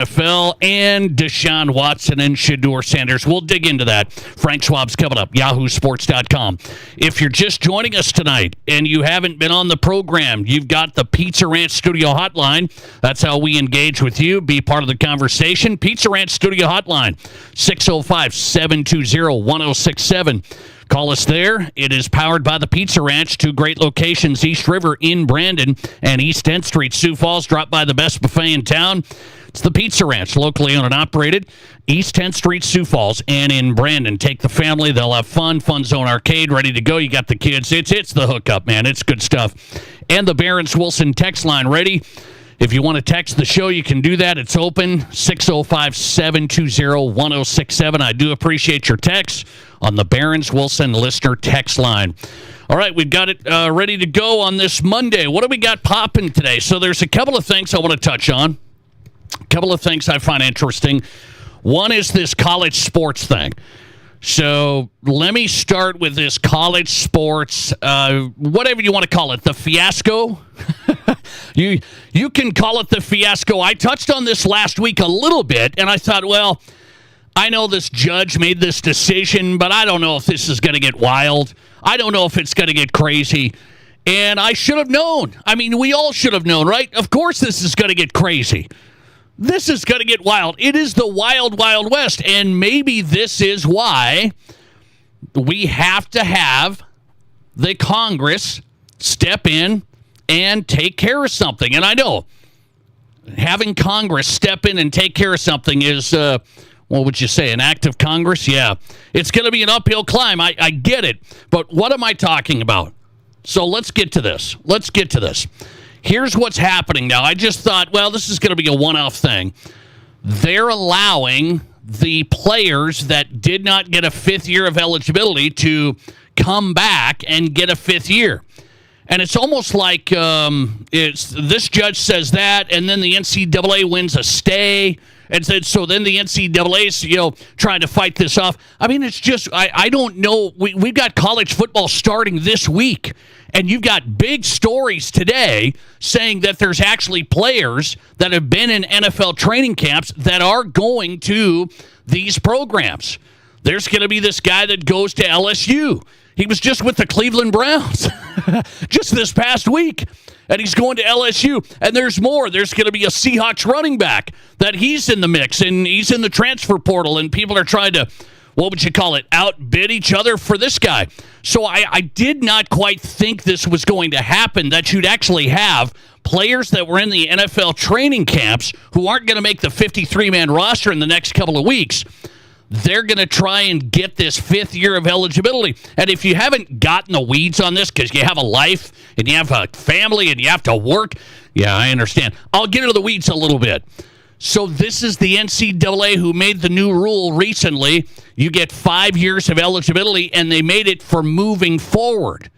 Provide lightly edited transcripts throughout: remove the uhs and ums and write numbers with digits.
NFL and Deshaun Watson and Shedeur Sanders. We'll dig into that. Frank Schwab's coming up, yahoosports.com. If you're just joining us tonight and you haven't been on the program, you've got the Pizza Ranch Studio Hotline. That's how we engage with you. Be part of the conversation. Pizza Ranch Studio Hotline, 605-720-1067. Call us there. It is powered by the Pizza Ranch. Two great locations, East River in Brandon and East 10th Street, Sioux Falls. Drop by the best buffet in town. It's the Pizza Ranch, locally owned and operated, East 10th Street, Sioux Falls, and in Brandon. Take the family. They'll have fun. Fun Zone Arcade ready to go. You got the kids. It's the hookup, man. It's good stuff. And the Barron's Wilson text line ready. If you want to text the show, you can do that. It's open, 605-720-1067. I do appreciate your texts on the Barron's Wilson listener text line. All right, we've got it ready to go on this Monday. What do we got popping today? So there's a couple of things I want to touch on. A couple of things I find interesting. One is this college sports thing. So let me start with this college sports, whatever you want to call it, the fiasco. You can call it the fiasco. I touched on this last week a little bit, and I thought, well, I know this judge made this decision, but I don't know if this is going to get wild. I don't know if it's going to get crazy. And I should have known. I mean, we all should have known, right? Of course this is going to get crazy. This is going to get wild. It is the wild, wild west. And maybe this is why we have to have the Congress step in and take care of something. And I know having Congress step in and take care of something is, what would you say, an act of Congress? Yeah. It's going to be an uphill climb. I get it. But what am I talking about? So let's get to this. Here's what's happening now. I just thought, well, this is going to be a one-off thing. They're allowing the players that did not get a fifth year of eligibility to come back and get a fifth year. And it's almost like this judge says that, and then the NCAA wins a stay. And so then the NCAA's, trying to fight this off. I mean, it's just, I don't know. We've got college football starting this week. And you've got big stories today saying that there's actually players that have been in NFL training camps that are going to these programs. There's going to be this guy that goes to LSU. He was just with the Cleveland Browns just this past week. And he's going to LSU. And there's more. There's going to be a Seahawks running back that he's in the mix. And he's in the transfer portal. And people are trying to, what would you call it, outbid each other for this guy. So I did not quite think this was going to happen, that you'd actually have players that were in the NFL training camps who aren't going to make the 53-man roster in the next couple of weeks. They're going to try and get this fifth year of eligibility. And if you haven't gotten the weeds on this because you have a life and you have a family and you have to work, yeah, I understand. I'll get into the weeds a little bit. So this is the NCAA who made the new rule recently. You get 5 years of eligibility, and they made it for moving forward.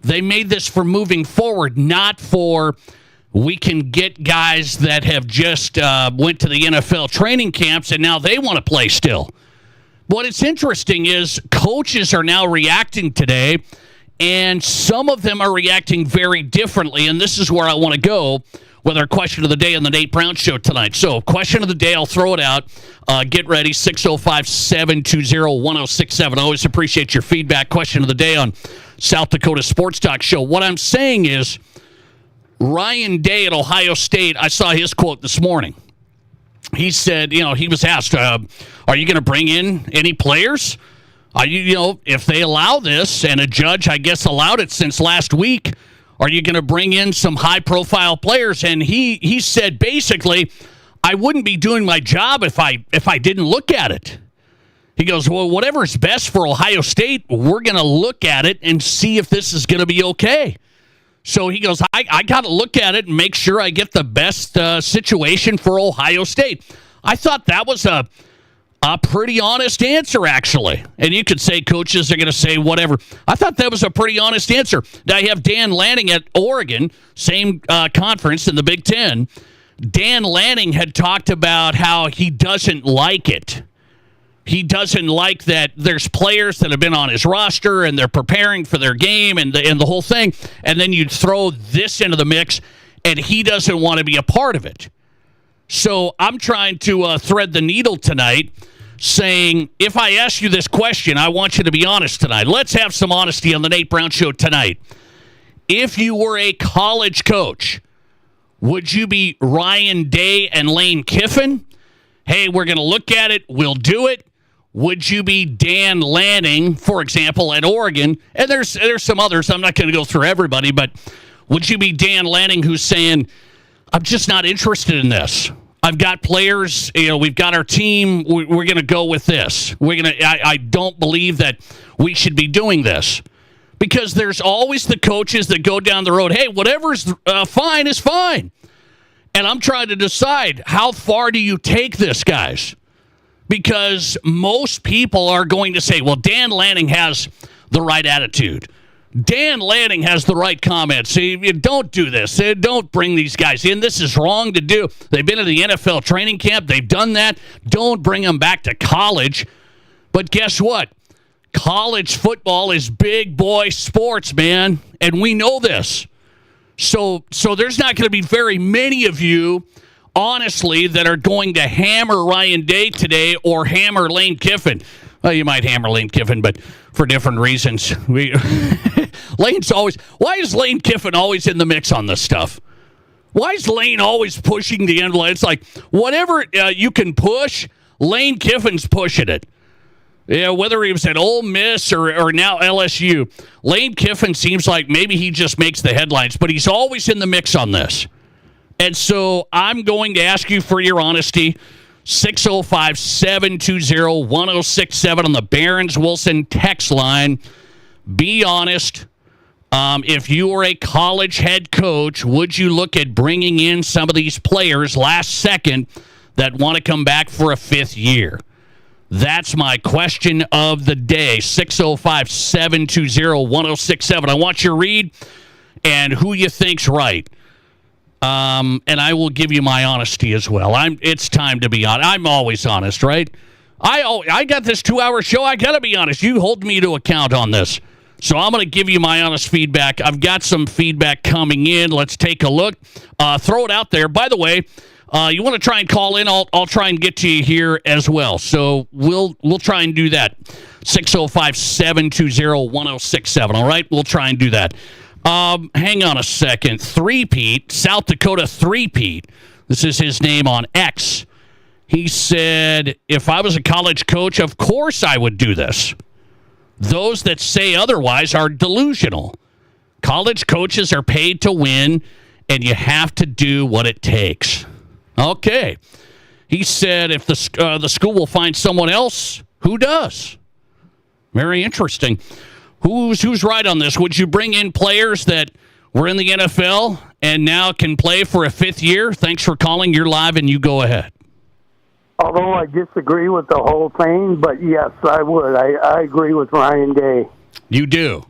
They made this for moving forward, not for we can get guys that have just went to the NFL training camps, and now they want to play still. What is interesting is coaches are now reacting today, and some of them are reacting very differently, and this is where I want to go with our question of the day on the Nate Brown Show tonight. So, question of the day, I'll throw it out. Get ready, 605-720-1067. I always appreciate your feedback. Question of the day on South Dakota Sports Talk Show. What I'm saying is, Ryan Day at Ohio State, I saw his quote this morning. He said, he was asked, are you going to bring in any players? Are you, if they allow this, and a judge, I guess, allowed it since last week, are you going to bring in some high-profile players? And he said, basically, I wouldn't be doing my job if I didn't look at it. He goes, well, whatever's best for Ohio State, we're going to look at it and see if this is going to be okay. So he goes, I got to look at it and make sure I get the best situation for Ohio State. I thought that was a pretty honest answer, actually. And you could say coaches are going to say whatever. I thought that was a pretty honest answer. Now you have Dan Lanning at Oregon, same conference in the Big Ten. Dan Lanning had talked about how he doesn't like it. He doesn't like that there's players that have been on his roster and they're preparing for their game and the whole thing, and then you throw this into the mix, and he doesn't want to be a part of it. So I'm trying to thread the needle tonight, saying, if I ask you this question, I want you to be honest tonight. Let's have some honesty on the Nate Brown Show tonight. If you were a college coach, would you be Ryan Day and Lane Kiffin? Hey, we're going to look at it. We'll do it. Would you be Dan Lanning, for example, at Oregon? And there's some others. I'm not going to go through everybody, but would you be Dan Lanning who's saying, I'm just not interested in this. I've got players, we've got our team. We're going to go with this. I don't believe that we should be doing this. Because there's always the coaches that go down the road, hey, whatever's fine is fine. And I'm trying to decide, how far do you take this, guys? Because most people are going to say, well, Dan Lanning has the right attitude. Dan Lanning has the right comments. See, don't do this. Don't bring these guys in. This is wrong to do. They've been in the NFL training camp. They've done that. Don't bring them back to college. But guess what? College football is big boy sports, man. And we know this. So there's not going to be very many of you, honestly, that are going to hammer Ryan Day today or hammer Lane Kiffin. Well, you might hammer Lane Kiffin, but for different reasons. Lane's always. Why is Lane Kiffin always in the mix on this stuff? Why is Lane always pushing the envelope? It's like whatever you can push, Lane Kiffin's pushing it. Yeah, whether he was at Ole Miss or now LSU, Lane Kiffin seems like maybe he just makes the headlines, but he's always in the mix on this. And so I'm going to ask you for your honesty. 605-720-1067 on the Barron's Wilson text line. Be honest. If you were a college head coach, would you look at bringing in some of these players last second that want to come back for a fifth year? That's my question of the day. 605-720-1067. I want your read and who you think's right. And I will give you my honesty as well. It's time to be honest. I'm always honest, right? I got this 2-hour show. I got to be honest. You hold me to account on this. So I'm going to give you my honest feedback. I've got some feedback coming in. Let's take a look. Throw it out there. By the way, you want to try and call in, I'll try and get to you here as well. So we'll try and do that. 605-720-1067. All right? We'll try and do that. Hang on a second. Three-Pete, South Dakota Three-Pete. This is his name on X. He said, if I was a college coach, of course I would do this. Those that say otherwise are delusional. College coaches are paid to win, and you have to do what it takes. Okay. He said if the school will find someone else, who does? Very interesting. Who's right on this? Would you bring in players that were in the NFL and now can play for a fifth year? Thanks for calling. You're live, and you go ahead. Although I disagree with the whole thing, but yes, I would. I agree with Ryan Day. You do?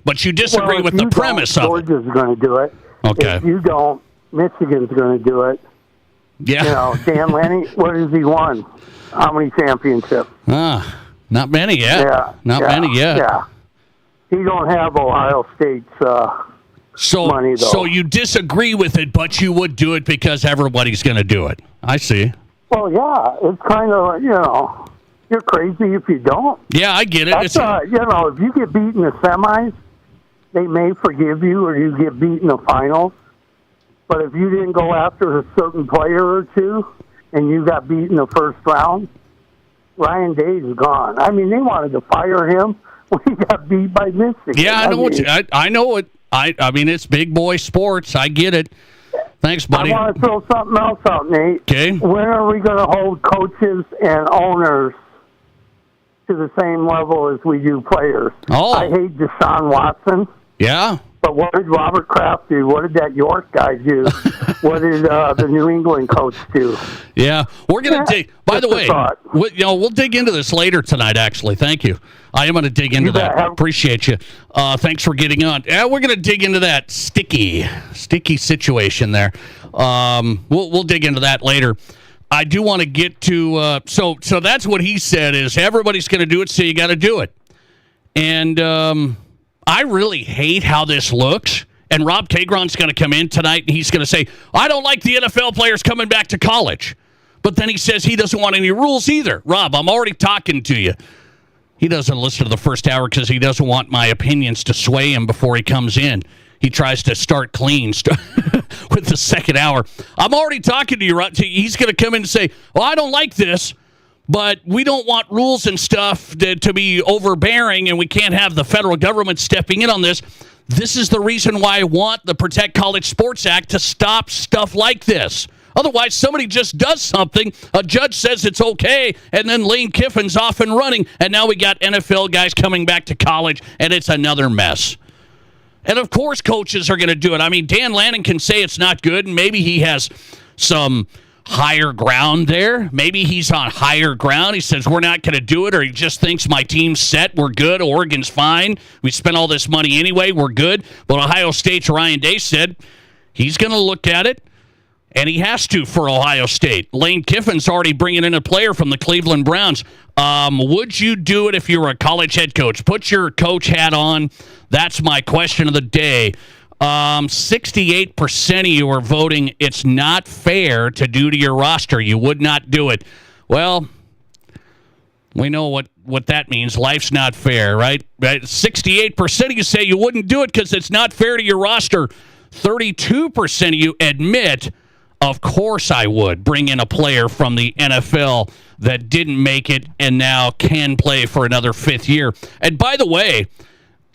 But you disagree with the premise of it. Georgia's going to do it. Okay. If you don't, Michigan's going to do it. Yeah. Dan Lanning, what has he won? How many championships? Not many yet. Yeah. Not many yet. Yeah. He don't have Ohio State's money, though. So you disagree with it, but you would do it because everybody's going to do it. I see. Well, yeah. It's kind of, you're crazy if you don't. Yeah, I get it. That's, if you get beat in the semis, they may forgive you, or you get beat in the finals. But if you didn't go after a certain player or two and you got beat in the first round, Ryan Day's gone. I mean, they wanted to fire him when he got beat by Michigan. Yeah, I know it. I mean, it's big boy sports. I get it. Thanks, buddy. I want to throw something else out, Nate. Okay. When are we going to hold coaches and owners to the same level as we do players? Oh. I hate Deshaun Watson. Yeah. But what did Robert Kraft do? What did that York guy do? What did the New England coach do? Yeah, we're going to dig. By the way, we'll dig into this later tonight, actually. Thank you. I am going to dig into that. Appreciate you. Thanks for getting on. Yeah, we're going to dig into that sticky situation there. We'll dig into that later. I do want to get to so that's what he said is everybody's going to do it, so you got to do it. And I really hate how this looks, And Rob Kagron's going to come in tonight and he's going to say, I don't like the NFL players coming back to college. But then he says he doesn't want any rules either. Rob, I'm already talking to you. He doesn't listen to the first hour because he doesn't want my opinions to sway him before he comes in. He tries to start clean with the second hour. I'm already talking to you. He's going to come in and say, well, I don't like this, but we don't want rules and stuff to be overbearing, and we can't have the federal government stepping in on this. This is the reason why I want the Protect College Sports Act to stop stuff like this. Otherwise, somebody just does something, a judge says it's okay, and then Lane Kiffin's off and running, and now we got NFL guys coming back to college, and it's another mess. And, of course, coaches are going to do it. I mean, Dan Lannon can say it's not good, and maybe he has some higher ground there. Maybe he's on higher ground. He says, we're not going to do it, or he just thinks my team's set. We're good. Oregon's fine. We spent all this money anyway. We're good. But Ohio State's Ryan Day said he's going to look at it, and he has to for Ohio State. Lane Kiffin's already bringing in a player from the Cleveland Browns. Would you do it if you were a college head coach? Put your coach hat on. That's my question of the day. 68% of you are voting it's not fair to do to your roster. You would not do it. Well, we know what that means. Life's not fair, right? 68% of you say you wouldn't do it because it's not fair to your roster. 32% of you admit, of course I would bring in a player from the NFL that didn't make it and now can play for another fifth year. And by the way,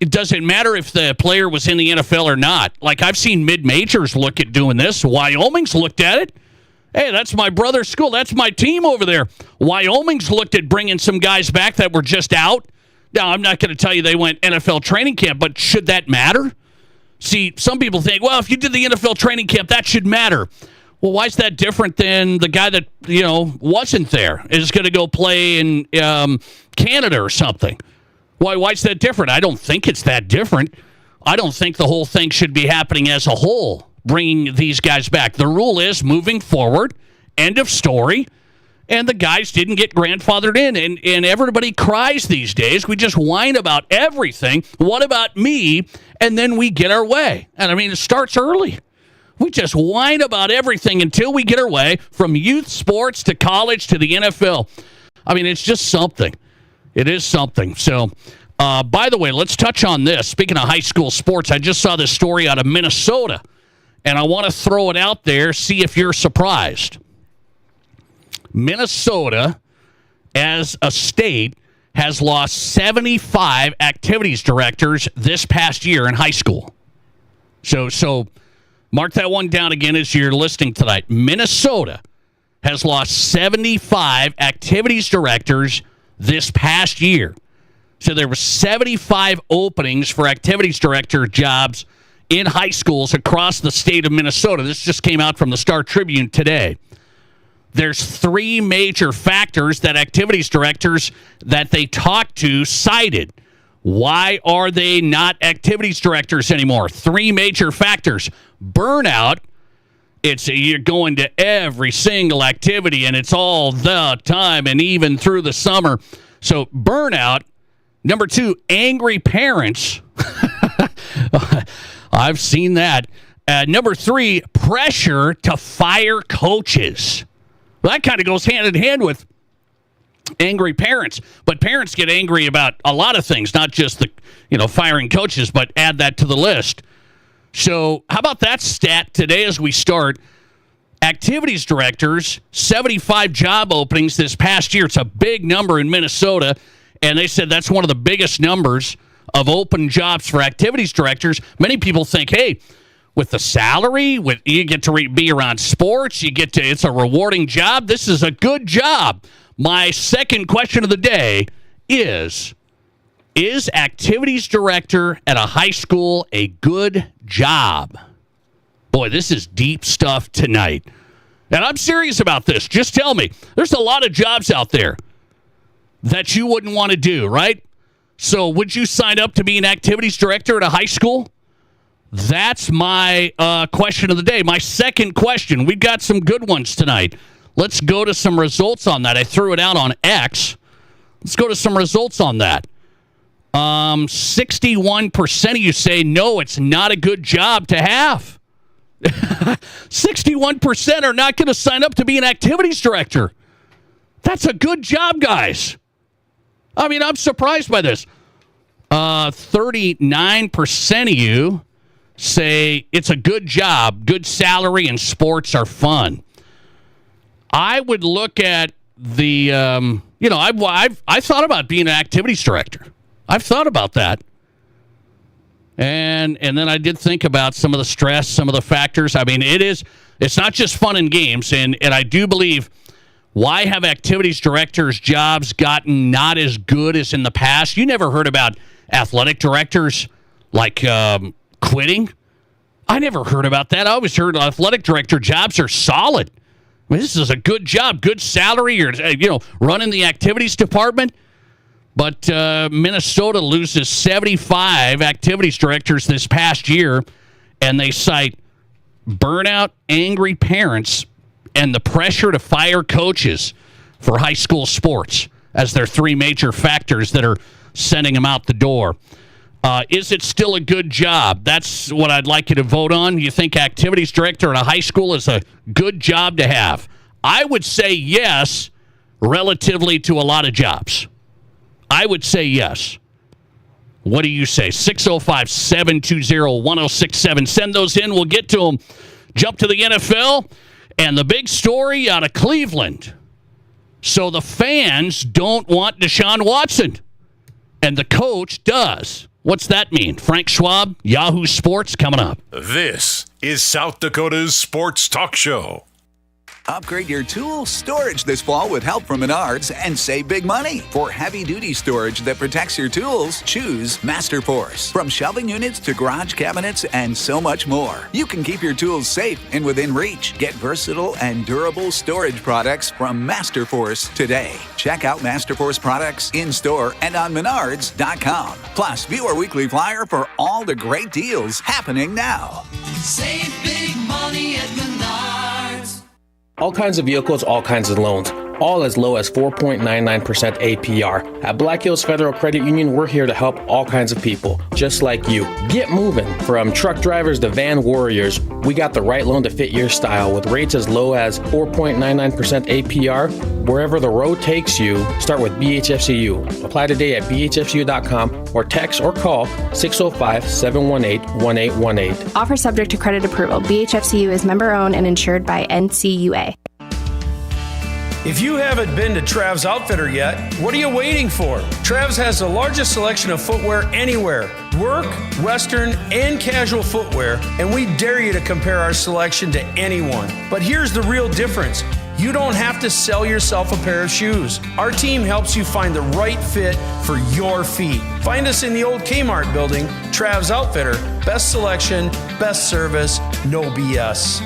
it doesn't matter if the player was in the NFL or not. Like, I've seen mid-majors look at doing this. Wyoming's looked at it. Hey, that's my brother's school. That's my team over there. Wyoming's looked at bringing some guys back that were just out. Now, I'm not going to tell you they went NFL training camp, but should that matter? See, some people think, well, if you did the NFL training camp, that should matter. Well, why is that different than the guy that, wasn't there, is going to go play in Canada or something? Why is that different? I don't think it's that different. I don't think the whole thing should be happening as a whole, bringing these guys back. The rule is moving forward, end of story, and the guys didn't get grandfathered in. And everybody cries these days. We just whine about everything. What about me? And then we get our way. And, I mean, it starts early. We just whine about everything until we get our way, from youth sports to college to the NFL. I mean, it's just something. It is something. So, by the way, let's touch on this. Speaking of high school sports, I just saw this story out of Minnesota, and I want to throw it out there, see if you're surprised. Minnesota, as a state, has lost 75 activities directors this past year in high school. So mark that one down again as you're listening tonight. Minnesota has lost 75 activities directors this past year. So there were 75 openings for activities director jobs in high schools across the state of Minnesota. This just came out from the Star Tribune today. There's three major factors that activities directors that they talked to cited. Why are they not activities directors anymore? Three major factors. Burnout. You're going to every single activity, and it's all the time, and even through the summer. So burnout. Number two, angry parents. I've seen that. Number three, pressure to fire coaches. Well, that kind of goes hand in hand with angry parents. But parents get angry about a lot of things, not just the firing coaches, but add that to the list. So how about that stat today as we start? Activities directors, 75 job openings this past year. It's a big number in Minnesota, and they said that's one of the biggest numbers of open jobs for activities directors. Many people think, hey, with the salary, you get to be around sports, it's a rewarding job. This is a good job. My second question of the day is activities director at a high school a good job? Boy, this is deep stuff tonight. And I'm serious about this. Just tell me. There's a lot of jobs out there that you wouldn't want to do, right? So would you sign up to be an activities director at a high school? That's my question of the day. My second question. We've got some good ones tonight. Let's go to some results on that. I threw it out on X. Let's go to some results on that. 61% of you say, no, it's not a good job to have. 61% are not going to sign up to be an activities director. That's a good job, guys. I mean, I'm surprised by this. 39% of you say it's a good job, good salary, and sports are fun. I would look at the, I thought about being an activities director. I've thought about that. And then I did think about some of the stress, some of the factors. I mean, it's not just fun and games. And I do believe, why have activities directors' jobs gotten not as good as in the past? You never heard about athletic directors like quitting. I never heard about that. I always heard athletic director jobs are solid. I mean, this is a good job, good salary. You're, running the activities department. But Minnesota loses 75 activities directors this past year, and they cite burnout, angry parents, and the pressure to fire coaches for high school sports as their three major factors that are sending them out the door. Is it still a good job? That's what I'd like you to vote on. You think activities director at a high school is a good job to have? I would say yes, relatively to a lot of jobs. I would say yes. What do you say? 605-720-1067. Send those in. We'll get to them. Jump to the NFL and the big story out of Cleveland. So the fans don't want Deshaun Watson, and the coach does. What's that mean? Frank Schwab, Yahoo Sports, coming up. This is South Dakota's Sports Talk Show. Upgrade your tool storage this fall with help from Menards and save big money. For heavy-duty storage that protects your tools, choose Masterforce. From shelving units to garage cabinets and so much more, you can keep your tools safe and within reach. Get versatile and durable storage products from Masterforce today. Check out Masterforce products in-store and on Menards.com. Plus, view our weekly flyer for all the great deals happening now. Save big money at Menards. All kinds of vehicles, all kinds of loans, all as low as 4.99% APR. At Black Hills Federal Credit Union, we're here to help all kinds of people, just like you. Get moving. From truck drivers to van warriors, we got the right loan to fit your style with rates as low as 4.99% APR. Wherever the road takes you, start with BHFCU. Apply today at bhfcu.com or text or call 605-718-1818. Offer subject to credit approval. BHFCU is member-owned and insured by NCUA. If you haven't been to Trav's Outfitter yet, what are you waiting for? Trav's has the largest selection of footwear anywhere. Work, Western, and casual footwear, and we dare you to compare our selection to anyone. But here's the real difference. You don't have to sell yourself a pair of shoes. Our team helps you find the right fit for your feet. Find us in the old Kmart building. Trav's Outfitter. Best selection, best service, no BS.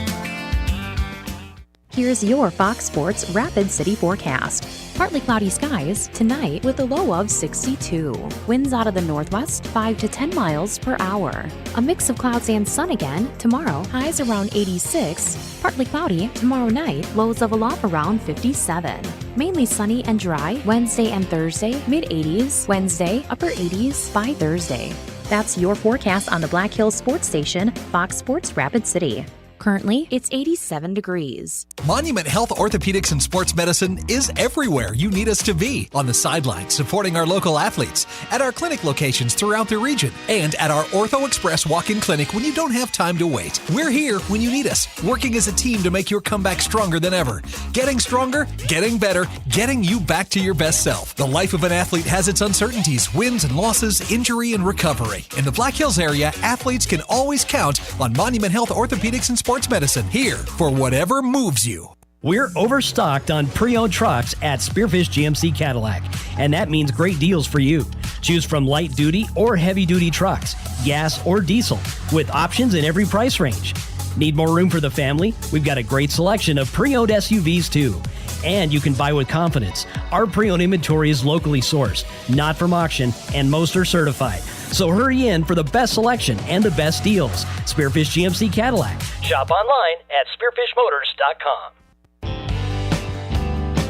Here's your Fox Sports Rapid City forecast. Partly cloudy skies tonight with a low of 62. Winds out of the northwest 5 to 10 miles per hour. A mix of clouds and sun again tomorrow. Highs around 86. Partly cloudy tomorrow night. Lows level off around 57. Mainly sunny and dry Wednesday and Thursday. Mid-80s. Wednesday upper 80s by Thursday. That's your forecast on the Black Hills Sports Station, Fox Sports Rapid City. Currently, it's 87 degrees. Monument Health Orthopedics and Sports Medicine is everywhere you need us to be. On the sidelines, supporting our local athletes, at our clinic locations throughout the region, and at our Ortho Express walk-in clinic when you don't have time to wait. We're here when you need us, working as a team to make your comeback stronger than ever. Getting stronger, getting better, getting you back to your best self. The life of an athlete has its uncertainties, wins and losses, injury and recovery. In the Black Hills area, athletes can always count on Monument Health Orthopedics and Sports Medicine, here for whatever moves you. We're overstocked on pre-owned trucks at Spearfish GMC Cadillac, and that means great deals for you. Choose from light-duty or heavy-duty trucks, gas or diesel, with options in every price range. Need more room for the family? We've got a great selection of pre-owned SUVs too. And you can buy with confidence. Our pre-owned inventory is locally sourced, not from auction, and most are certified. So hurry in for the best selection and the best deals. Spearfish GMC Cadillac. Shop online at spearfishmotors.com.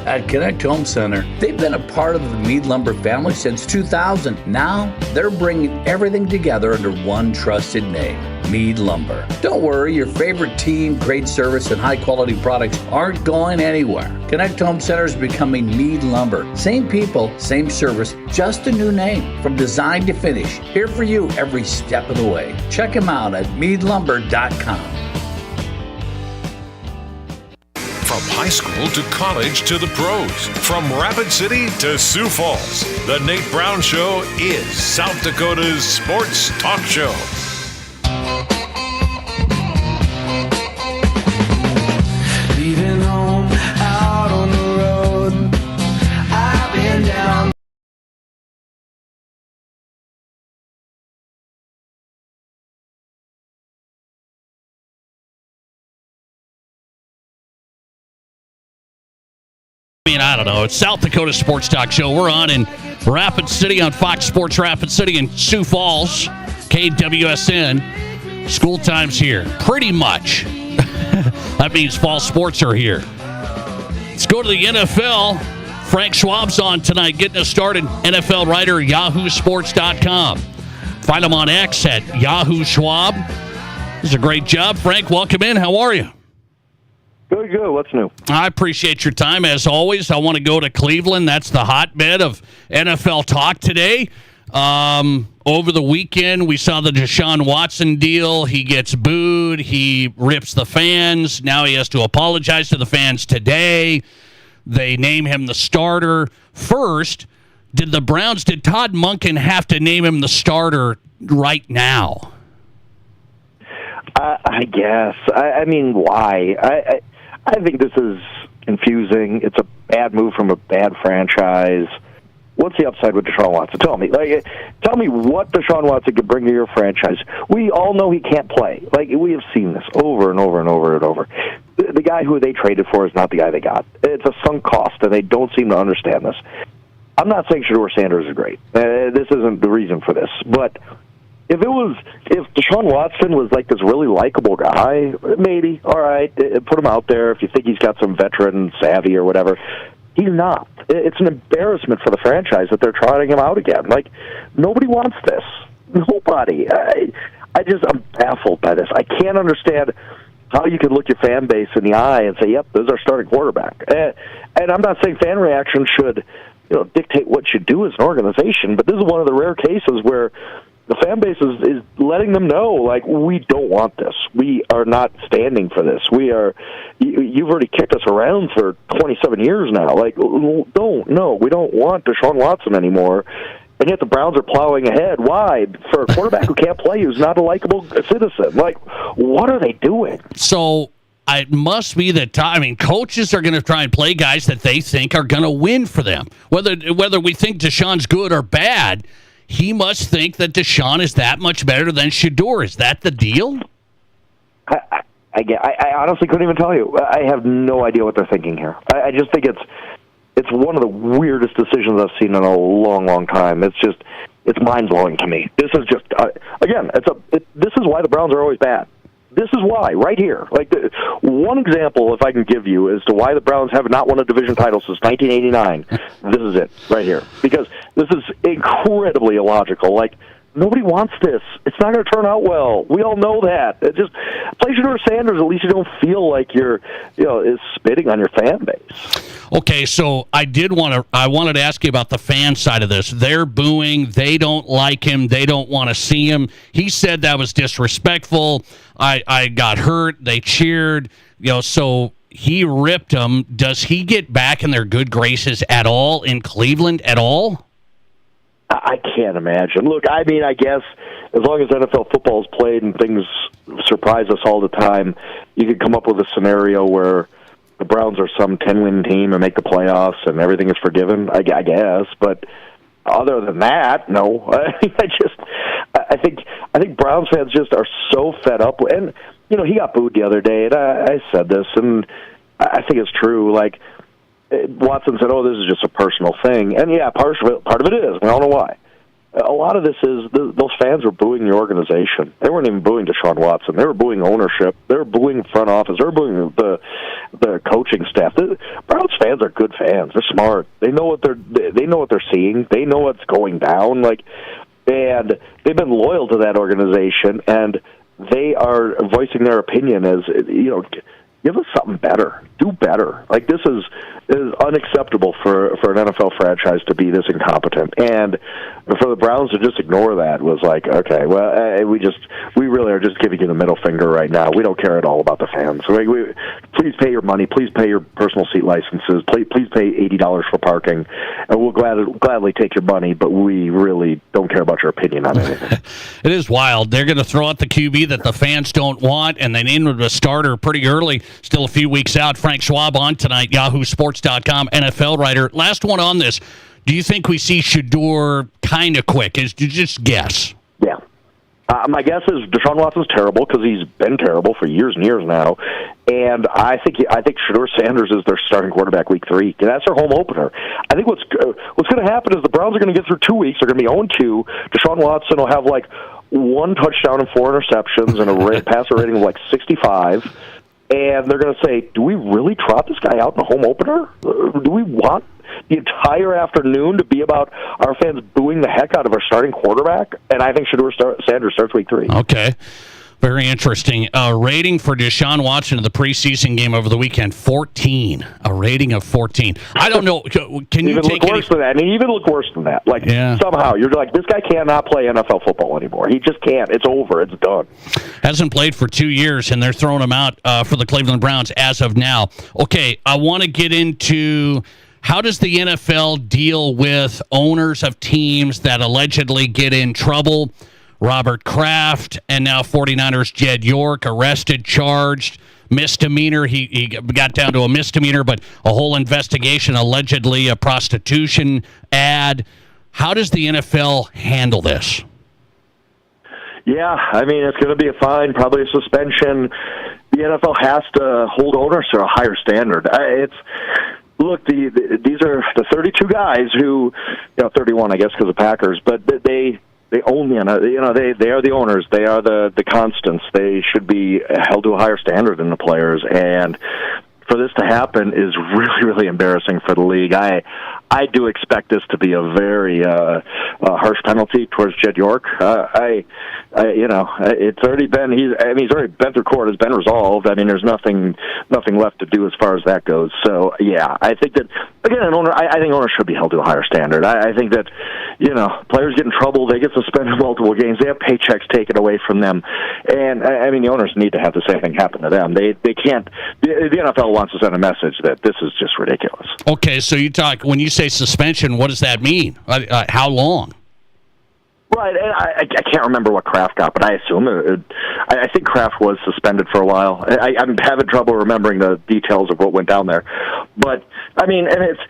At Connect Home Center, they've been a part of the Mead Lumber family since 2000. Now, they're bringing everything together under one trusted name, Mead Lumber. Don't worry, your favorite team, great service, and high-quality products aren't going anywhere. Connect Home Center is becoming Mead Lumber. Same people, same service, just a new name. From design to finish, here for you every step of the way. Check them out at meadlumber.com. From high school to college to the pros, from Rapid City to Sioux Falls, the Nate Brown Show is South Dakota's sports talk show. Leaving home out on the road. I've been down. I don't know. It's South Dakota Sports Talk Show. We're on in Rapid City on Fox Sports Rapid City in Sioux Falls, KWSN. School time's here. Pretty much. That means fall sports are here. Let's go to the NFL. Frank Schwab's on tonight, getting us started. NFL writer, yahoosports.com. Find him on X at Yahoo Schwab. This is a great job. Frank, welcome in. How are you? Good. What's new? I appreciate your time. As always, I want to go to Cleveland. That's the hotbed of NFL talk today. Over the weekend, we saw the Deshaun Watson deal. He gets booed. He rips the fans. Now he has to apologize to the fans today. They name him the starter. First, did Todd Monken have to name him the starter right now? I guess. I mean, why? I think this is confusing. It's a bad move from a bad franchise. What's the upside with Deshaun Watson? Tell me what Deshaun Watson could bring to your franchise. We all know he can't play. We have seen this over and over and over and over. The guy who they traded for is not the guy they got. It's a sunk cost, and they don't seem to understand this. I'm not saying Shedeur Sanders is great. This isn't the reason for this, but if Deshaun Watson was like this really likable guy, maybe, all right, put him out there if you think he's got some veteran savvy or whatever. He's not. It's an embarrassment for the franchise that they're trotting him out again. Nobody wants this. Nobody. I'm baffled by this. I can't understand how you can look your fan base in the eye and say, yep, this is our starting quarterback. And I'm not saying fan reaction should dictate what you do as an organization, but this is one of the rare cases where the fan base is letting them know, we don't want this. We are not standing for this. You've already kicked us around for 27 years now. We don't want Deshaun Watson anymore. And yet the Browns are plowing ahead. Why? For a quarterback who can't play, who's not a likable citizen. What are they doing? So it must be that coaches are going to try and play guys that they think are going to win for them. Whether we think Deshaun's good or bad, he must think that Deshaun is that much better than Shedeur. Is that the deal? I honestly couldn't even tell you. I have no idea what they're thinking here. I just think it's one of the weirdest decisions I've seen in a long, long time. It's mind-blowing to me. This is just, this is why the Browns are always bad. This is why, right here. One example, if I can give you, as to why the Browns have not won a division title since 1989, this is it, right here. Because this is incredibly illogical. Nobody wants this. It's not going to turn out well. We all know that. Play Shedeur Sanders. At least you don't feel like you're, is spitting on your fan base. Okay, so I wanted to ask you about the fan side of this. They're booing. They don't like him. They don't want to see him. He said that was disrespectful. I got hurt. They cheered. So he ripped them. Does he get back in their good graces at all in Cleveland at all? I can't imagine. Look, I guess as long as NFL football is played and things surprise us all the time, you could come up with a scenario where the Browns are some 10-win team and make the playoffs and everything is forgiven, I guess. But other than that, no. I think Browns fans just are so fed up. And, he got booed the other day, and I said this, and I think it's true. Watson said, this is just a personal thing. And, yeah, part of it is. We don't know why. A lot of this is those fans were booing the organization. They weren't even booing Deshaun Watson. They were booing ownership. They were booing front office. They were booing the coaching staff. The Browns fans are good fans. They're smart. They know what they're seeing. They know what's going down. And they've been loyal to that organization, and they are voicing their opinion as, give us something better. Do better. This is unacceptable for an NFL franchise to be this incompetent. And for the Browns to just ignore that was okay, well, we really are just giving you the middle finger right now. We don't care at all about the fans. Please pay your money. Please pay your personal seat licenses. Please pay $80 for parking. And we'll gladly take your money, but we really don't care about your opinion on anything. It is wild. They're going to throw out the QB that the fans don't want, and they named a starter pretty early. Still a few weeks out. Frank Schwab on tonight, YahooSports.com, NFL writer. Last one on this. Do you think we see Shedeur kind of quick? You just guess. Yeah. My guess is Deshaun Watson's terrible because he's been terrible for years and years now. And I think Shedeur Sanders is their starting quarterback week 3. And that's their home opener. I think what's going to happen is the Browns are going to get through 2 weeks. They're going to be 0-2. Deshaun Watson will have 1 touchdown and 4 interceptions and a passer rating of 65. And they're going to say, do we really trot this guy out in the home opener? Do we want the entire afternoon to be about our fans booing the heck out of our starting quarterback? And I think Shedeur Sanders starts week 3. Okay. Very interesting. Rating for Deshaun Watson in the preseason game over the weekend, 14. A rating of 14. I don't know. Can you take look worse than that? I mean, even look worse than that. Somehow you're this guy cannot play NFL football anymore. He just can't. It's over. It's done. Hasn't played for 2 years, and they're throwing him out for the Cleveland Browns as of now. Okay, I want to get into how does the NFL deal with owners of teams that allegedly get in trouble? Robert Kraft, and now 49ers Jed York, arrested, charged, misdemeanor. He got down to a misdemeanor, but a whole investigation, allegedly a prostitution ad. How does the NFL handle this? Yeah, I mean, it's going to be a fine, probably a suspension. The NFL has to hold owners to a higher standard. Look, these are the 32 guys who, 31, I guess, because of Packers, but they own they are the owners. They are the constants. They should be held to a higher standard than the players. And for this to happen is really, really embarrassing for the league. I do expect this to be a very harsh penalty towards Jed York. It's already been. He's already been through court. It's been resolved. I mean, there's nothing left to do as far as that goes. So yeah, I think that again, I think owners should be held to a higher standard. I think that players get in trouble, they get suspended multiple games, they have paychecks taken away from them, and I mean the owners need to have the same thing happen to them. They can't. The NFL wants to send a message that this is just ridiculous. Okay, so when you say suspension, what does that mean? How long? Right, and I can't remember what Kraft got, but I assume I think Kraft was suspended for a while. I'm having trouble remembering the details of what went down there, but I mean, and it's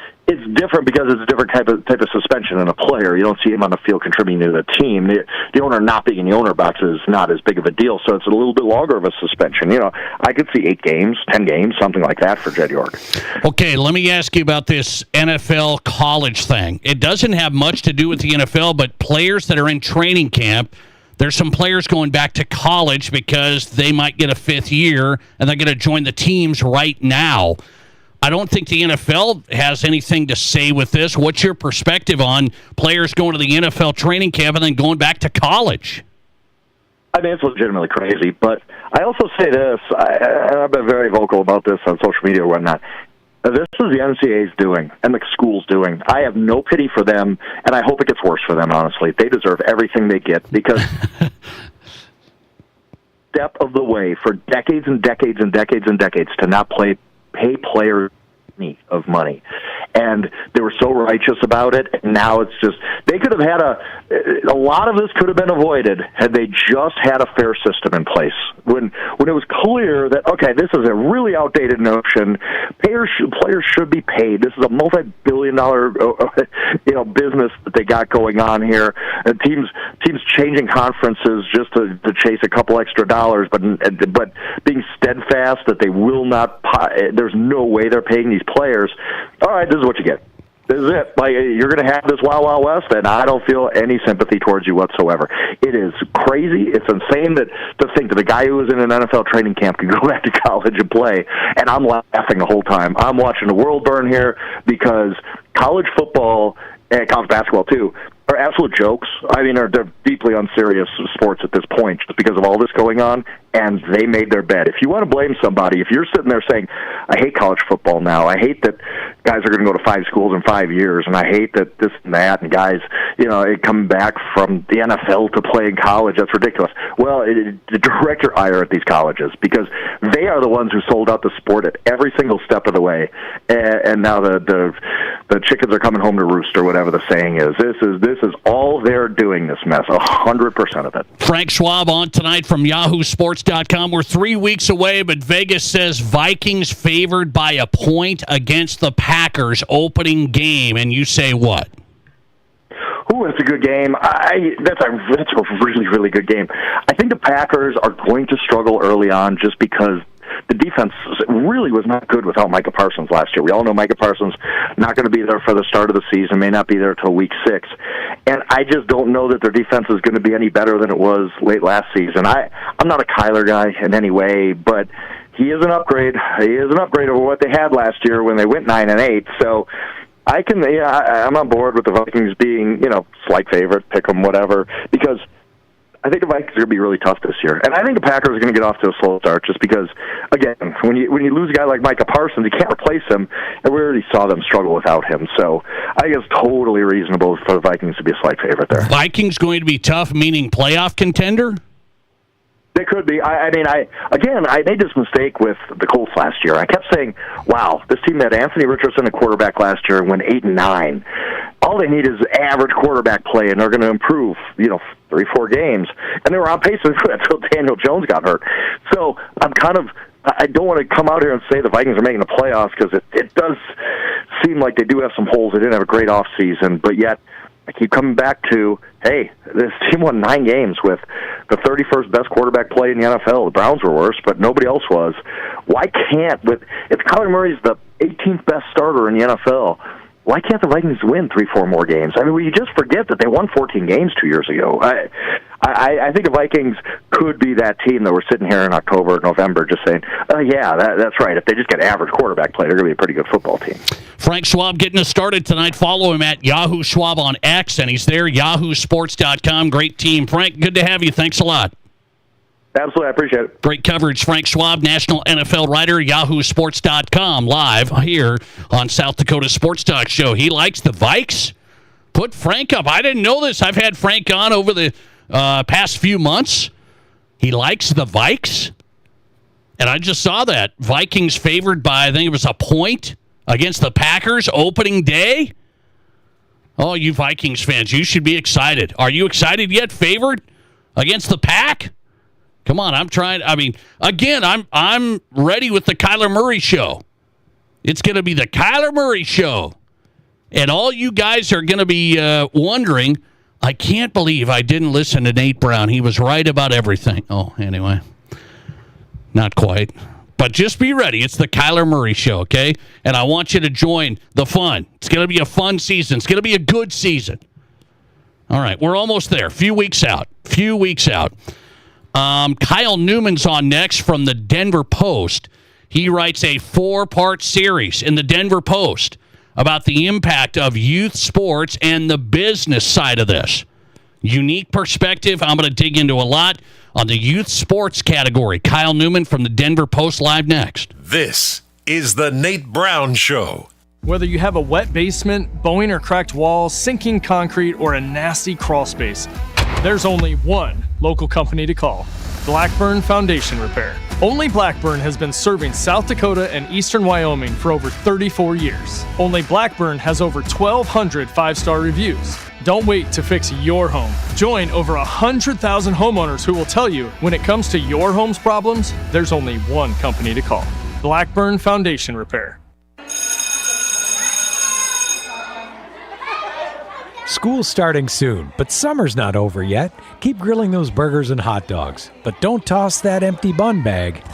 different because it's a different type of suspension than a player. You don't see him on the field contributing to the team. The owner not being in the owner box is not as big of a deal, so it's a little bit longer of a suspension. I could see 8 games, 10 games, something like that for Jed York. Okay, let me ask you about this NFL college thing. It doesn't have much to do with the NFL, but players that are in training camp, there's some players going back to college because they might get a 5th year, and they're going to join the teams right now. I don't think the NFL has anything to say with this. What's your perspective on players going to the NFL training camp and then going back to college? I mean, it's legitimately crazy, but I also say this, I've been very vocal about this on social media or whatnot. This is the NCAA's doing and the school's doing. I have no pity for them, and I hope it gets worse for them, honestly. They deserve everything they get because step of the way for decades and decades and decades and decades to not pay players of money, and they were so righteous about it. And now it's just they could have had a lot of this could have been avoided had they just had a fair system in place. When it was clear that okay, this is a really outdated notion. Players should be paid. This is a multi-billion-dollar business that they got going on here. And teams changing conferences just to chase a couple extra dollars, but being steadfast that they will not. There's no way they're paying these players. All right, this is what you get. This is it. Like, you're going to have this Wild Wild West, and I don't feel any sympathy towards you whatsoever. It is crazy. It's insane to think that a guy who was in an NFL training camp can go back to college and play, and I'm laughing the whole time. I'm watching the world burn here because college football and college basketball, too, are absolute jokes. I mean, they're deeply unserious sports at this point just because of all this going on, and they made their bed. If you want to blame somebody, if you're sitting there saying, I hate college football now, I hate that guys are going to go to 5 schools in 5 years, and I hate that this and that, and guys, coming back from the NFL to play in college, that's ridiculous. Well, direct your ire at these colleges because they are the ones who sold out the sport at every single step of the way, and now the chickens are coming home to roost, or whatever the saying is. This is all they're doing, this mess, 100% of it. Frank Schwab on tonight from YahooSports.com. We're 3 weeks away, but Vegas says Vikings favored by a point against the Packers opening game, and you say what? Ooh, it's a good game. That's a really, really good game. I think the Packers are going to struggle early on just because the defense really was not good without Micah Parsons last year. We all know Micah Parsons not going to be there for the start of the season, may not be there until week 6. And I just don't know that their defense is going to be any better than it was late last season. I'm not a Kyler guy in any way, but he is an upgrade. He is an upgrade over what they had last year when they went 9-8. So I'm on board with the Vikings being, slight favorite, pick them, whatever, because I think the Vikings are going to be really tough this year. And I think the Packers are going to get off to a slow start just because, again, when you lose a guy like Micah Parsons, you can't replace him, and we already saw them struggle without him. So I think it's totally reasonable for the Vikings to be a slight favorite there. Vikings going to be tough, meaning playoff contender? They could be. I made this mistake with the Colts last year. I kept saying, wow, this team had Anthony Richardson at quarterback last year and went 8-9. All they need is average quarterback play, and they're going to improve, 3-4 games. And they were on pace until Daniel Jones got hurt. So I don't want to come out here and say the Vikings are making the playoffs because it does seem like they do have some holes. They didn't have a great offseason, but yet I keep coming back to, hey, this team won 9 games with the 31st best quarterback play in the NFL. The Browns were worse, but nobody else was. Why can't, if Kyler Murray's the 18th best starter in the NFL, why can't the Vikings win 3-4 more games? I mean, we just forget that they won 14 games 2 years ago. I think the Vikings could be that team that we're sitting here in October, November, just saying, that's right. If they just get average quarterback play, they're going to be a pretty good football team. Frank Schwab getting us started tonight. Follow him at Yahoo Schwab on X, and he's there, YahooSports.com. Great team. Frank, good to have you. Thanks a lot. Absolutely, I appreciate it. Great coverage. Frank Schwab, national NFL writer, YahooSports.com, live here on South Dakota Sports Talk Show. He likes the Vikes. Put Frank up. I didn't know this. I've had Frank on over the past few months. He likes the Vikes. And I just saw that. Vikings favored by, I think it was a point against the Packers opening day. Oh, you Vikings fans, you should be excited. Are you excited yet? Favored against the Pack? Come on, I'm ready with the Kyler Murray show. It's going to be the Kyler Murray show. And all you guys are going to be wondering, I can't believe I didn't listen to Nate Brown. He was right about everything. Oh, anyway, not quite. But just be ready. It's the Kyler Murray show, okay? And I want you to join the fun. It's going to be a fun season. It's going to be a good season. All right, we're almost there. Few weeks out. Kyle Newman's on next from the Denver Post. He writes a 4-part series in the Denver Post about the impact of youth sports and the business side of this. Unique perspective. I'm going to dig into a lot on the youth sports category. Kyle Newman from the Denver Post live next. This is the Nate Brown Show. Whether you have a wet basement, bowing or cracked walls, sinking concrete, or a nasty crawl space, there's only one local company to call: Blackburn Foundation Repair. Only Blackburn has been serving South Dakota and eastern Wyoming for over 34 years. Only Blackburn has over 1,200 5-star reviews. Don't wait to fix your home. Join over 100,000 homeowners who will tell you when it comes to your home's problems, there's only one company to call: Blackburn Foundation Repair. School's starting soon, but summer's not over yet. Keep grilling those burgers and hot dogs, but don't toss that empty bun bag.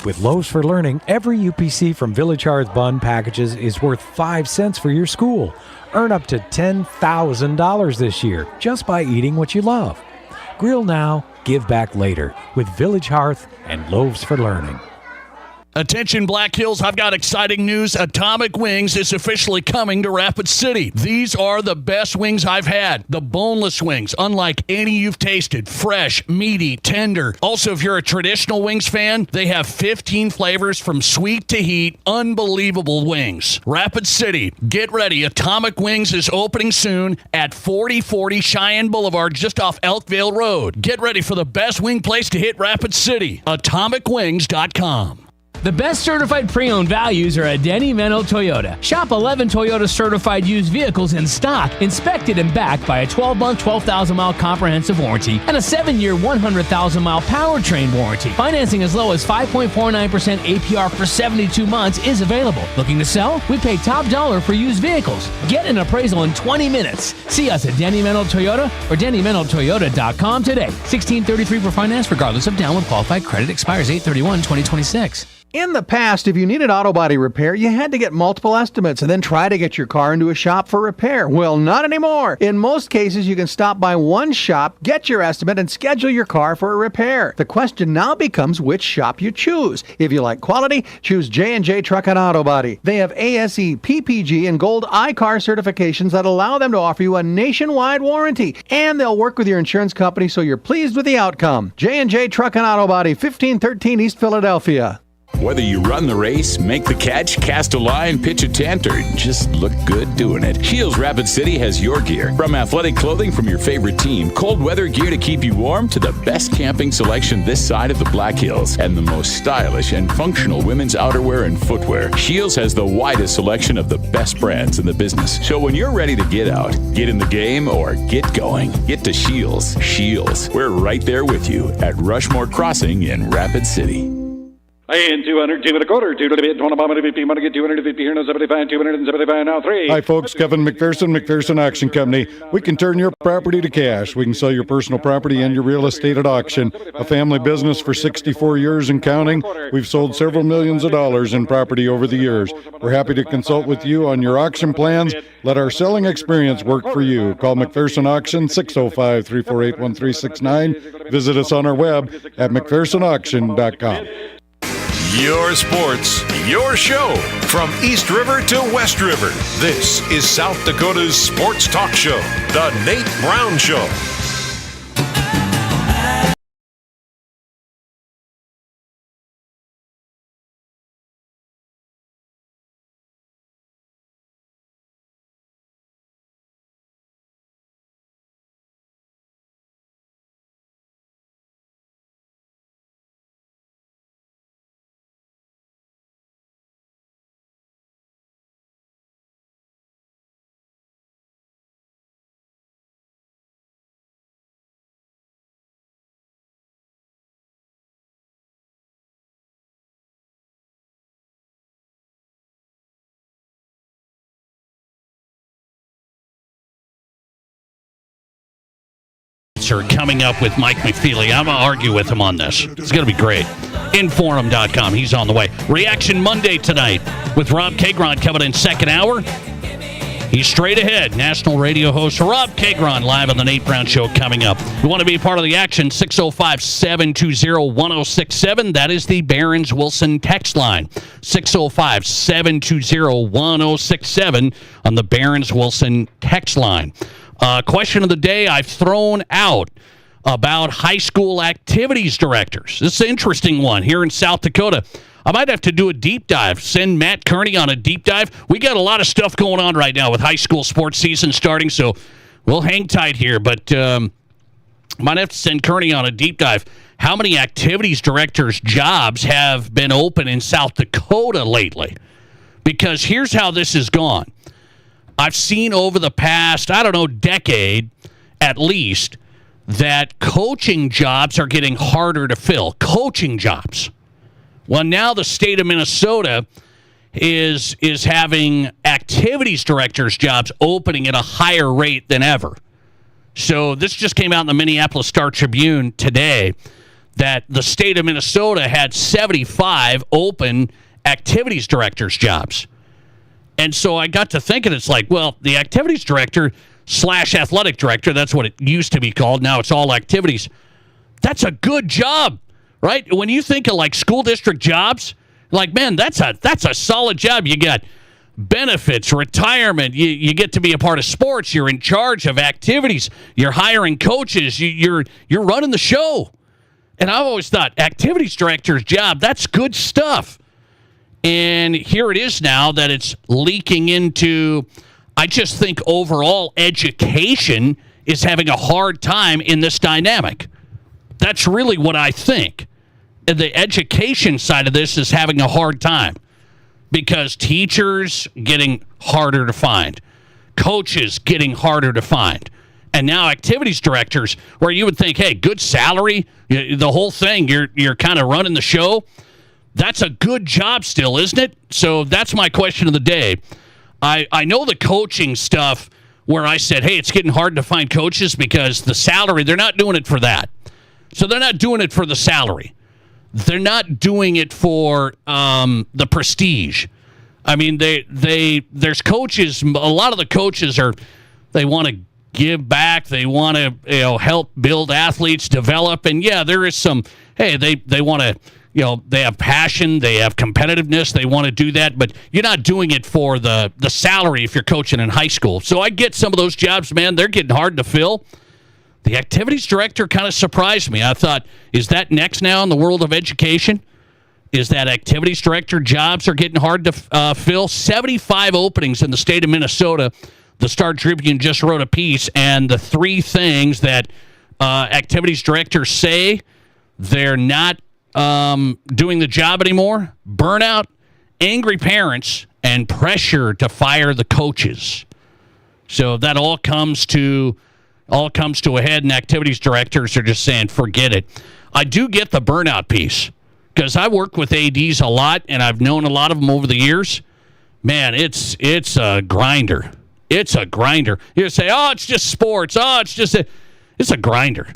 With Loaves for Learning, every UPC from Village Hearth Bun packages is worth 5 cents for your school. Earn up to $10,000 this year just by eating what you love. Grill now, give back later with Village Hearth and Loaves for Learning. Attention Black Hills, I've got exciting news. Atomic Wings is officially coming to Rapid City. These are the best wings I've had. The boneless wings, unlike any you've tasted. Fresh, meaty, tender. Also, if you're a traditional wings fan, they have 15 flavors from sweet to heat. Unbelievable wings. Rapid City, get ready. Atomic Wings is opening soon at 4040 Cheyenne Boulevard, just off Elkvale Road. Get ready for the best wing place to hit Rapid City. AtomicWings.com. The best certified pre-owned values are at Denny Meno Toyota. Shop 11 Toyota certified used vehicles in stock, inspected and backed by a 12-month, 12,000-mile comprehensive warranty and a 7-year, 100,000-mile powertrain warranty. Financing as low as 5.49% APR for 72 months is available. Looking to sell? We pay top dollar for used vehicles. Get an appraisal in 20 minutes. See us at Denny Meno Toyota or DennyMenoToyota.com today. 1633 for finance regardless of down with qualified credit. Expires 8/31/2026. In the past, if you needed auto body repair, you had to get multiple estimates and then try to get your car into a shop for repair. Well, not anymore. In most cases, you can stop by one shop, get your estimate, and schedule your car for a repair. The question now becomes which shop you choose. If you like quality, choose J&J Truck and Auto Body. They have ASE, PPG, and Gold iCar certifications that allow them to offer you a nationwide warranty. And they'll work with your insurance company so you're pleased with the outcome. J&J Truck and Auto Body, 1513 East Philadelphia. Whether you run the race, make the catch, cast a line, pitch a tent, or just look good doing it, Shields Rapid City has your gear. From athletic clothing from your favorite team, cold weather gear to keep you warm, to the best camping selection this side of the Black Hills, and the most stylish and functional women's outerwear and footwear. Shields has the widest selection of the best brands in the business. So when you're ready to get out, get in the game, or get going, get to Shields. Shields, we're right there with you at Rushmore Crossing in Rapid City. And 200, 2 and a quarter, 2 to the bid, 20 bomb, 50, want to get 250 here, no 75, 275, now 3. Hi, folks. Kevin McPherson Auction Company. We can turn your property to cash. We can sell your personal property and your real estate at auction. A family business for 64 years and counting. We've sold several millions of dollars in property over the years. We're happy to consult with you on your auction plans. Let our selling experience work for you. Call McPherson Auction, 605-348-1369. Visit us on our web at McPhersonAuction.com. Your sports, your show. From East River to West River, this is South Dakota's sports talk show, The Nate Brown Show. Are coming up with Mike McFeely. I'm going to argue with him on this. It's going to be great. Inforum.com. He's on the way. Reaction Monday tonight with Rob Kagron coming in second hour. He's straight ahead. National radio host Rob Kagron live on the Nate Brown Show coming up. You want to be a part of the action, 605-720-1067. That is the Barron's Wilson text line. 605-720-1067 on the Barron's Wilson text line. Question of the day I've thrown out about high school activities directors. This is an interesting one here in South Dakota. I might have to do a deep dive, send Matt Kearney on a deep dive. We got a lot of stuff going on right now with high school sports season starting, so we'll hang tight here. But might have to send Kearney on a deep dive. How many activities directors' jobs have been open in South Dakota lately? Because here's how this has gone. I've seen over the past, decade at least, that coaching jobs are getting harder to fill. Coaching jobs. Well, now the state of Minnesota is having activities directors' jobs opening at a higher rate than ever. So this just came out in the Minneapolis Star Tribune today that the state of Minnesota had 75 open activities directors jobs. And so I got to thinking, it's like, well, the activities director / athletic director, that's what it used to be called. Now it's all activities. That's a good job, right? When you think of like school district jobs, like, man, that's a solid job. You got benefits, retirement, you get to be a part of sports, you're in charge of activities, you're hiring coaches, you're running the show. And I've always thought activities director's job, that's good stuff. And here it is now that it's leaking into, I just think overall education is having a hard time in this dynamic. That's really what I think. The education side of this is having a hard time because teachers getting harder to find, coaches getting harder to find, and now activities directors where you would think, hey, good salary, the whole thing, you're kind of running the show. That's a good job still, isn't it? So that's my question of the day. I know the coaching stuff where I said, hey, it's getting hard to find coaches because the salary, they're not doing it for that. So they're not doing it for the salary. They're not doing it for the prestige. I mean, there's coaches, a lot of the coaches they want to give back. They want to help build athletes, develop. And, yeah, there is some, hey, they want to, they have passion, they have competitiveness, they want to do that, but you're not doing it for the salary if you're coaching in high school. So I get some of those jobs, man, they're getting hard to fill. The activities director kind of surprised me. I thought, is that next now in the world of education? Is that activities director jobs are getting hard to fill? 75 openings in the state of Minnesota. The Star Tribune just wrote a piece, and the three things that activities directors say they're not doing the job anymore: burnout, angry parents, and pressure to fire the coaches. So that all comes to a head, and activities directors are just saying, forget it. I do get the burnout piece because I work with ADs a lot, and I've known a lot of them over the years. Man, it's a grinder. It's a grinder. You say, oh, it's just sports. Oh, it's a grinder.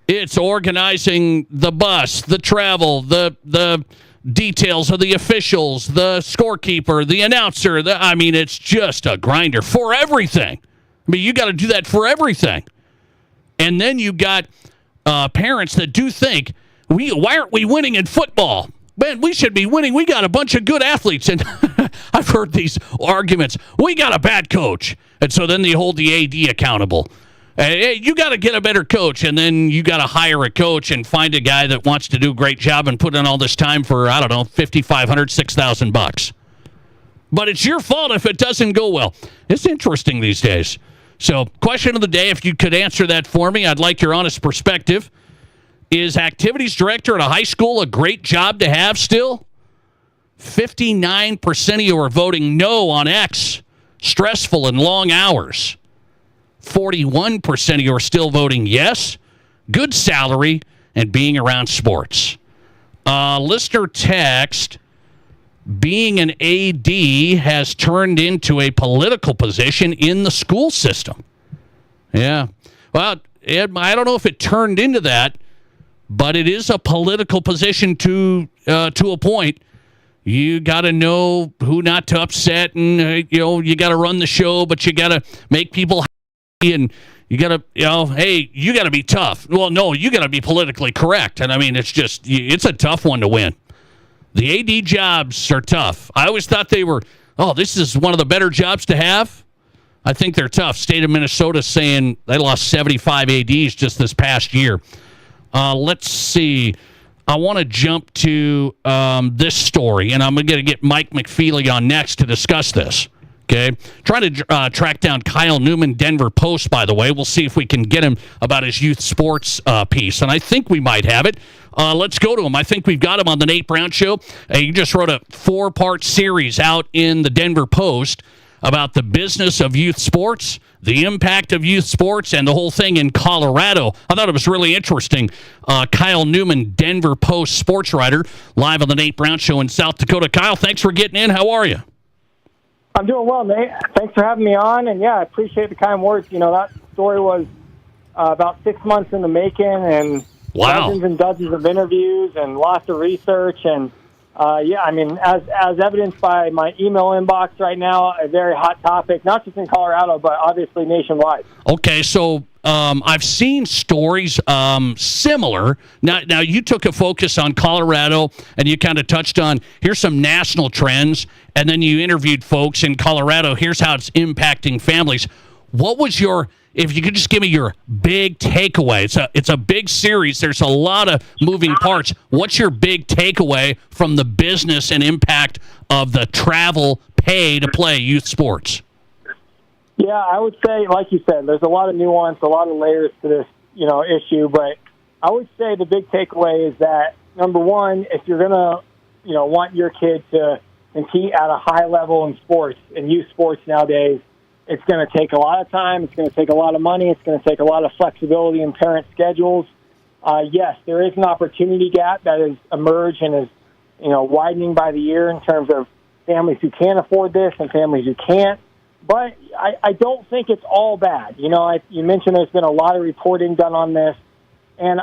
It's organizing the bus, the travel, the details of the officials, the scorekeeper, the announcer. It's just a grinder for everything. I mean, you got to do that for everything. And then you got parents that do think, why aren't we winning in football? Man, we should be winning. We got a bunch of good athletes. And I've heard these arguments. We got a bad coach. And so then they hold the AD accountable. Hey, you got to get a better coach, and then you got to hire a coach and find a guy that wants to do a great job and put in all this time for, I don't know, $5,500, $6,000. But it's your fault if it doesn't go well. It's interesting these days. So, question of the day, if you could answer that for me, I'd like your honest perspective. Is activities director at a high school a great job to have still? 59% of you are voting no on X. Stressful and long hours. 41% of you are still voting yes. Good salary and being around sports. Listener text, being an AD has turned into a political position in the school system. Yeah. Well, Ed, I don't know if it turned into that, but it is a political position to a point. You got to know who not to upset, and you got to run the show, but you got to make people happy, and you got to, hey, you got to be tough. Well, no, you got to be politically correct, and I mean, it's a tough one to win. The AD jobs are tough. I always thought they were, this is one of the better jobs to have. I think they're tough. State of Minnesota saying they lost 75 ADs just this past year. Let's see. I want to jump to this story, and I'm going to get Mike McFeely on next to discuss this. Okay? Trying to track down Kyle Newman, Denver Post, by the way. We'll see if we can get him about his youth sports piece, and I think we might have it. Let's go to him. I think we've got him on the Nate Brown Show. You just wrote a 4-part series out in the Denver Post about the business of youth sports, the impact of youth sports, and the whole thing in Colorado. I thought it was really interesting. Kyle Newman, Denver Post sports writer, live on the Nate Brown Show in South Dakota. Kyle, thanks for getting in. How are you? I'm doing well, Nate. Thanks for having me on, and I appreciate the kind words. That story was about 6 months in the making, and Wow. Dozens and dozens of interviews and lots of research. And, I mean, as evidenced by my email inbox right now, a very hot topic, not just in Colorado, but obviously nationwide. Okay, so I've seen stories similar. Now, you took a focus on Colorado, and you kind of touched on, here's some national trends, and then you interviewed folks in Colorado. Here's how it's impacting families. What was if you could just give me your big takeaway? It's a big series. There's a lot of moving parts. What's your big takeaway from the business and impact of the travel pay to play youth sports? Yeah, I would say, like you said, there's a lot of nuance, a lot of layers to this, issue. But I would say the big takeaway is that, number one, if you're going to, want your kid to compete at a high level in sports, in youth sports nowadays, it's going to take a lot of time. It's going to take a lot of money. It's going to take a lot of flexibility in parent schedules. Yes, there is an opportunity gap that has emerged and is, widening by the year in terms of families who can afford this and families who can't. But I don't think it's all bad. You mentioned there's been a lot of reporting done on this, and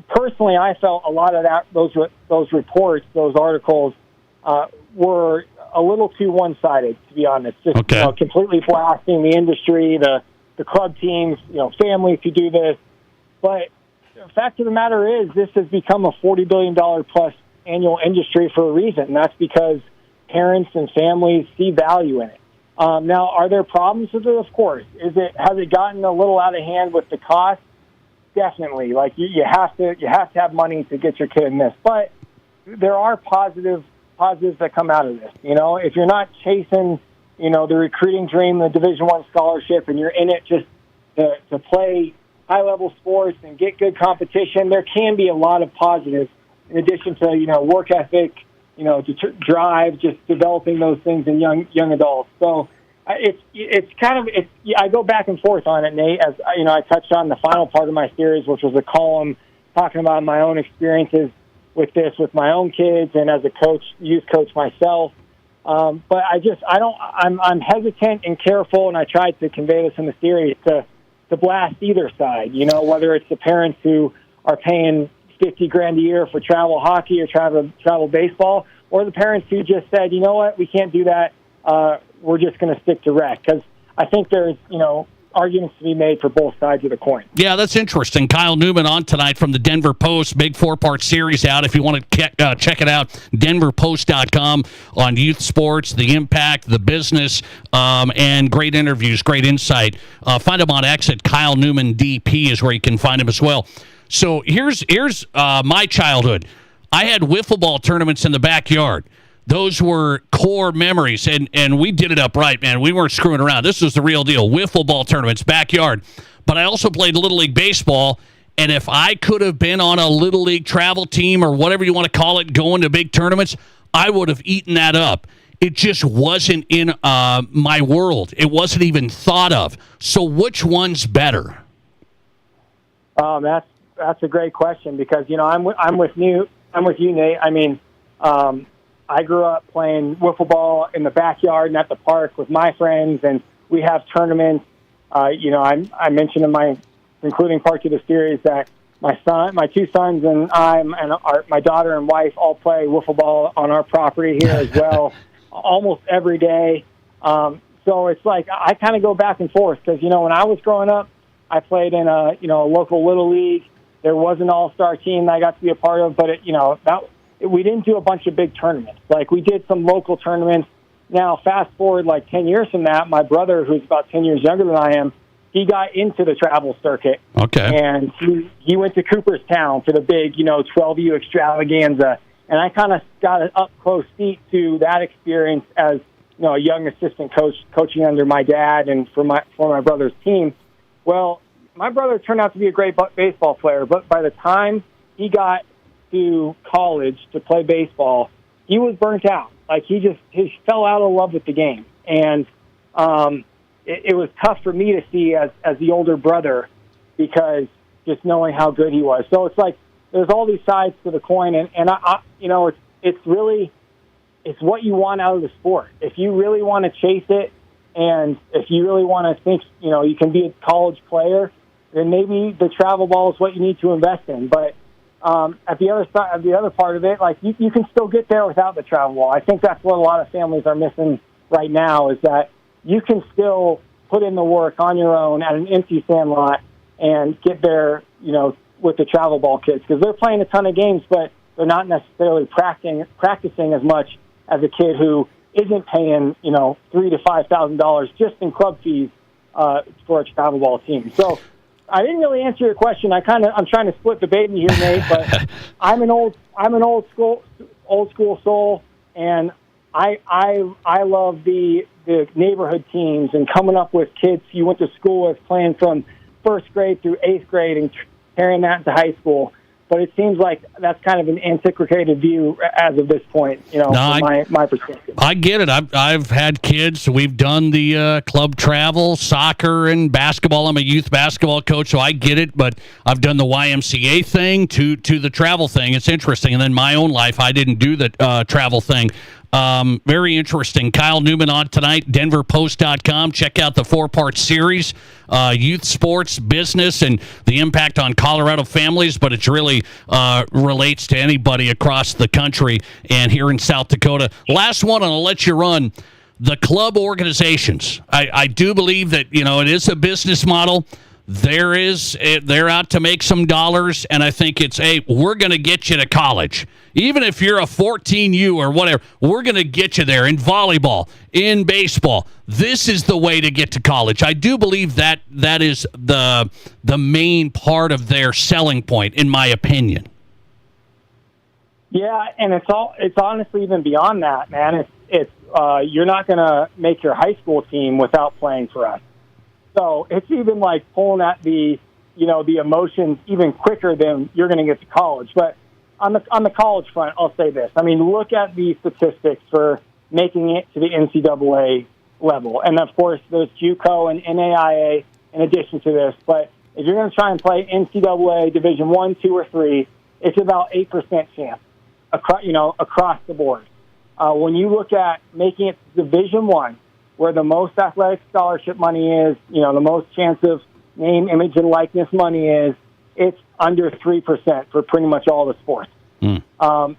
personally, I felt a lot of those reports, those articles, were a little too one-sided, to be honest. Just completely blasting the industry, the club teams, families who do this. But the fact of the matter is, this has become a $40 billion plus annual industry for a reason. And that's because parents and families see value in it. Now, are there problems with it? Of course. Has it gotten a little out of hand with the cost? Definitely. Like you have to have money to get your kid in this. But there are positives that come out of this. If you're not chasing, the recruiting dream, the Division I scholarship, and you're in it just to play high-level sports and get good competition, there can be a lot of positives in addition to, work ethic, to drive, just developing those things in young adults. So it's kind of I go back and forth on it, Nate. As I touched on the final part of my series, which was a column talking about my own experiences with this, with my own kids, and as a coach, youth coach myself. But I'm hesitant and careful, and I tried to convey this in the series to blast either side. Whether it's the parents who are paying $50,000 a year for travel hockey or travel baseball, or the parents who just said, you know what, we can't do that. We're just going to stick to rec. Because I think there's, arguments to be made for both sides of the coin. Yeah, that's interesting. Kyle Newman on tonight from the Denver Post. Big 4-part series out. If you want to check it out, denverpost.com on youth sports, the impact, the business, and great interviews, great insight. Find him on X at Kyle Newman DP is where you can find him as well. So here's my childhood. I had wiffle ball tournaments in the backyard. Those were core memories, and we did it up right, man. We weren't screwing around. This was the real deal. Wiffle ball tournaments, backyard. But I also played Little League Baseball, and if I could have been on a Little League travel team or whatever you want to call it, going to big tournaments, I would have eaten that up. It just wasn't in my world. It wasn't even thought of. So which one's better? That's a great question because, I'm with you, Nate. I mean, I grew up playing wiffle ball in the backyard and at the park with my friends, and we have tournaments. I mentioned in my concluding part to the series that my two sons, and my daughter and wife all play wiffle ball on our property here as well, almost every day. So it's like I kind of go back and forth because when I was growing up, I played in a local little league. There was an all-star team that I got to be a part of, but we didn't do a bunch of big tournaments. Like, we did some local tournaments. Now, fast forward like 10 years from that, my brother, who's about 10 years younger than I am, he got into the travel circuit. Okay. And he went to Cooperstown for the big, 12U extravaganza. And I kind of got an up-close seat to that experience as, a young assistant coach coaching under my dad and for my brother's team. Well, my brother turned out to be a great baseball player, but by the time he got to college to play baseball, he was burnt out. Like he fell out of love with the game. And it was tough for me to see as the older brother because just knowing how good he was. So it's like there's all these sides to the coin, and it's what you want out of the sport. If you really want to chase it, and if you really want to think, you can be a college player, then maybe the travel ball is what you need to invest in. But at the other side, the other part of it, like you can still get there without the travel ball. I think that's what a lot of families are missing right now, is that you can still put in the work on your own at an empty sandlot and get there, with the travel ball kids, because they're playing a ton of games, but they're not necessarily practicing as much as a kid who isn't paying, $3,000 to $5,000 just in club fees for a travel ball team. So I didn't really answer your question. I'm trying to split the baby here, Nate, but I'm an old school soul, and I love the neighborhood teams and coming up with kids you went to school with, playing from first grade through eighth grade and carrying that into high school. But it seems like that's kind of an antiquated view as of this point, from my perspective. I get it. I've had kids. We've done the club travel, soccer, and basketball. I'm a youth basketball coach, so I get it. But I've done the YMCA thing to the travel thing. It's interesting. And then my own life, I didn't do the travel thing. Very interesting. Kyle Newman on tonight, denverpost.com. Check out the 4-part series, youth sports, business, and the impact on Colorado families, but it really relates to anybody across the country and here in South Dakota. Last one, and I'll let you run. The club organizations. I do believe that, it is a business model. They're out to make some dollars, and I think it's, hey, we're going to get you to college. Even if you're a 14U or whatever, we're going to get you there in volleyball, in baseball. This is the way to get to college. I do believe that is the main part of their selling point, in my opinion. Yeah, and it's honestly even beyond that, man. It's you're not going to make your high school team without playing for us. So it's even like pulling at the emotions even quicker than you're going to get to college. But on the college front, I'll say this. I mean, look at the statistics for making it to the NCAA level. And, of course, there's JUCO and NAIA in addition to this. But if you're going to try and play NCAA Division I, II, or III, it's about 8% chance across the board. When you look at making it to Division I, where the most athletic scholarship money is, the most chance of name, image, and likeness money is, it's under 3% for pretty much all the sports. So,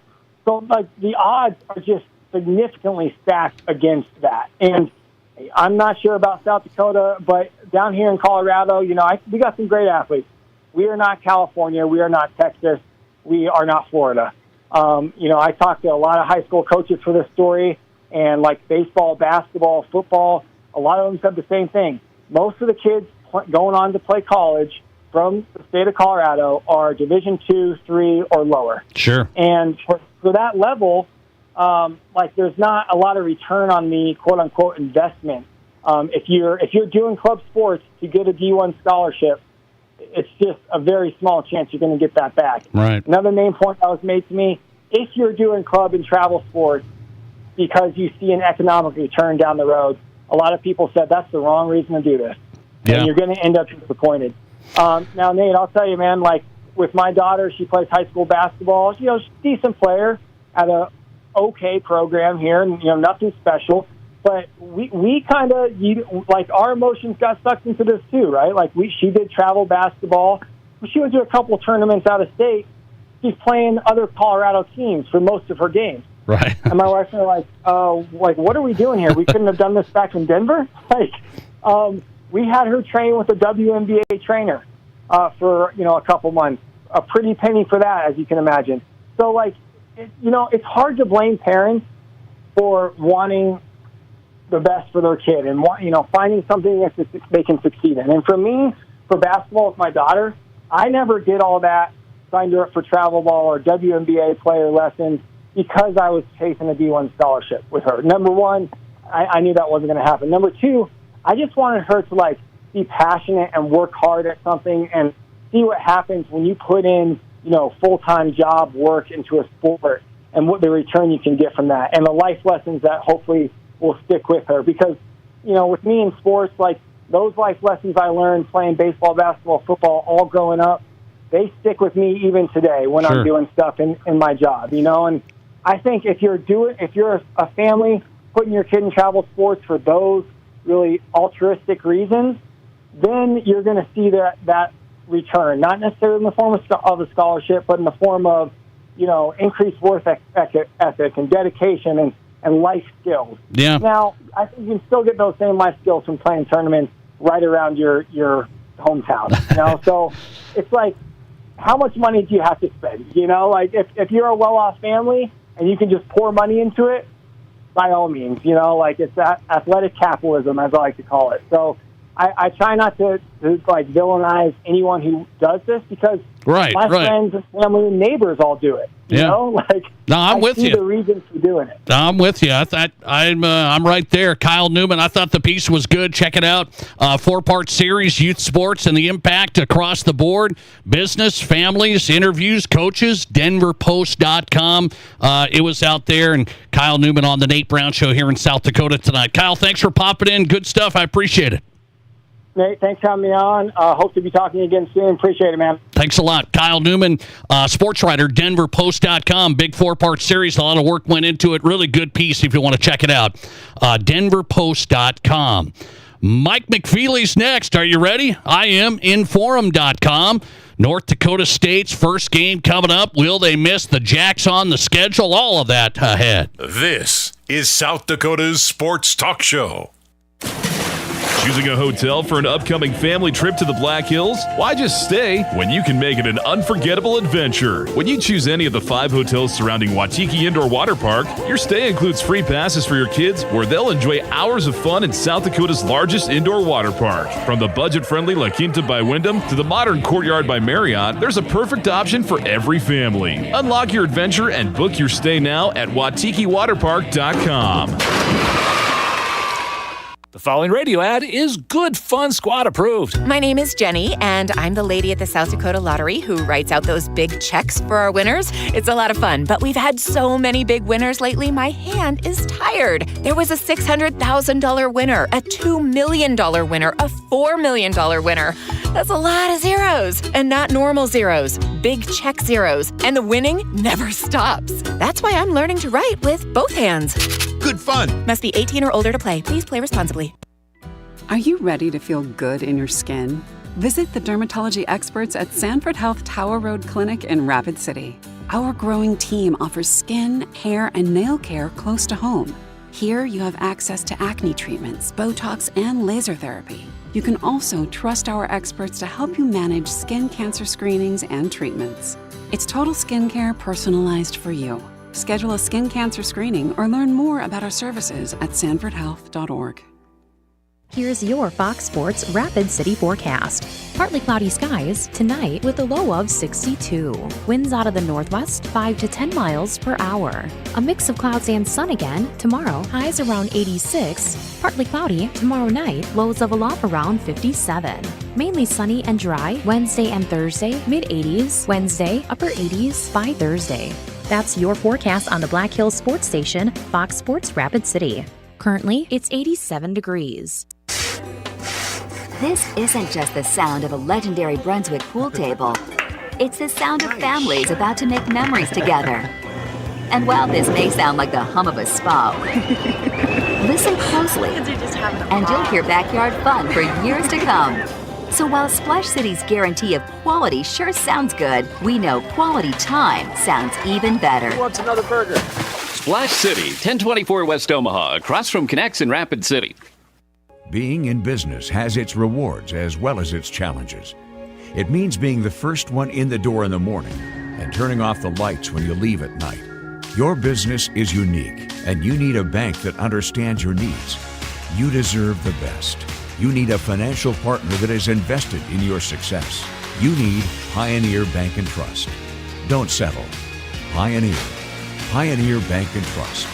the odds are just significantly stacked against that. And I'm not sure about South Dakota, but down here in Colorado, we got some great athletes. We are not California. We are not Texas. We are not Florida. I talked to a lot of high school coaches for this story, and like baseball, basketball, football, a lot of them said the same thing. Most of the kids going on to play college from the state of Colorado are Division II, III, or lower. Sure. And for that level, there's not a lot of return on the quote-unquote investment. If you're doing club sports to get a D1 scholarship, it's just a very small chance you're going to get that back. Right. Another main point that was made to me, if you're doing club and travel sports because you see an economic return down the road, a lot of people said that's the wrong reason to do this. Yeah. And you're going to end up disappointed. Now, Nate, I'll tell you, man, with my daughter, she plays high school basketball. She's a decent player at a okay program here, and, nothing special. But we kind of, our emotions got sucked into this too, right? She did travel basketball. She went to a couple of tournaments out of state. She's playing other Colorado teams for most of her games. Right. And my wife and I are what are we doing here? We couldn't have done this back in Denver? We had her train with a WNBA trainer for, a couple months. A pretty penny for that, as you can imagine. So, it's hard to blame parents for wanting the best for their kid and, finding something that they can succeed in. And for me, for basketball with my daughter, I never did all that, signed her up for travel ball or WNBA player lessons because I was chasing a D1 scholarship with her. Number one, I knew that wasn't going to happen. Number two, I just wanted her to, be passionate and work hard at something and see what happens when you put in, full-time job work into a sport and what the return you can get from that and the life lessons that hopefully will stick with her. Because, with me in sports, those life lessons I learned playing baseball, basketball, football, all growing up, they stick with me even today when Sure. I'm doing stuff in my job, and I think if you're a family putting your kid in travel sports for those really altruistic reasons, then you're going to see that return, not necessarily in the form of a scholarship, but in the form of, increased work ethic and dedication and life skills. Yeah. Now, I think you can still get those same life skills from playing tournaments right around your hometown. So it's like, how much money do you have to spend? If you're a well-off family and you can just pour money into it, by all means, it's athletic capitalism, as I like to call it. So I try not to villainize anyone who does this, because my friends and family and neighbors all do it. No, I'm with you. I see the reasons for doing it. I'm with you. I'm right there. Kyle Newman, I thought the piece was good. Check it out. 4-part series, youth sports and the impact across the board. Business, families, interviews, coaches, denverpost.com. It was out there, and Kyle Newman on the Nate Brown Show here in South Dakota tonight. Kyle, thanks for popping in. Good stuff. I appreciate it. Nate, thanks for having me on. Hope to be talking again soon. Appreciate it, man. Thanks a lot. Kyle Newman, sports writer, denverpost.com. Big 4-part series. A lot of work went into it. Really good piece if you want to check it out. denverpost.com. Mike McFeely's next. Are you ready? I am. Inforum.com. North Dakota State's first game coming up. Will they miss the Jacks on the schedule? All of that ahead. This is South Dakota's Sports Talk Show. Choosing a hotel for an upcoming family trip to the Black Hills? Why just stay when you can make it an unforgettable adventure? When you choose any of the 5 hotels surrounding Wautiki Indoor Water Park, your stay includes free passes for your kids, where they'll enjoy hours of fun in South Dakota's largest indoor water park. From the budget-friendly La Quinta by Wyndham to the modern Courtyard by Marriott, there's a perfect option for every family. Unlock your adventure and book your stay now at WautikiWaterPark.com. The following radio ad is Good Fun Squad approved. My name is Jenny, and I'm the lady at the South Dakota Lottery who writes out those big checks for our winners. It's a lot of fun, but we've had so many big winners lately, my hand is tired. There was a $600,000 winner, a $2 million winner, a $4 million winner. That's a lot of zeros, and not normal zeros, big check zeros, and the winning never stops. That's why I'm learning to write with both hands. Good fun. Must be 18 or older to play. Please play responsibly. Are you ready to feel good in your skin? Visit the dermatology experts at Sanford Health Tower Road Clinic in Rapid City. Our growing team offers skin, hair, and nail care close to home. Here you have access to acne treatments, Botox, and laser therapy. You can also trust our experts to help you manage skin cancer screenings and treatments. It's total skincare personalized for you. Schedule a skin cancer screening or learn more about our services at sanfordhealth.org. Here's your Fox Sports Rapid City forecast. Partly cloudy skies tonight with a low of 62. Winds out of the northwest 5 to 10 miles per hour. A mix of clouds and sun again tomorrow, highs around 86. Partly cloudy tomorrow night, lows level off around 57. Mainly sunny and dry Wednesday and Thursday, mid-80s. Wednesday, upper 80s by Thursday. That's your forecast on the Black Hills Sports Station, Fox Sports Rapid City. Currently, it's 87 degrees. This isn't just the sound of a legendary Brunswick pool table. It's the sound of families about to make memories together. And while this may sound like the hum of a spa, listen closely, and you'll hear backyard fun for years to come. So while Splash City's guarantee of quality sure sounds good, we know quality time sounds even better. Who wants another burger? Splash City, 1024 West Omaha, across from Connects in Rapid City. Being in business has its rewards as well as its challenges. It means being the first one in the door in the morning and turning off the lights when you leave at night. Your business is unique, and you need a bank that understands your needs. You deserve the best. You need a financial partner that is invested in your success. You need Pioneer Bank and Trust. Don't settle. Pioneer. Pioneer Bank and Trust.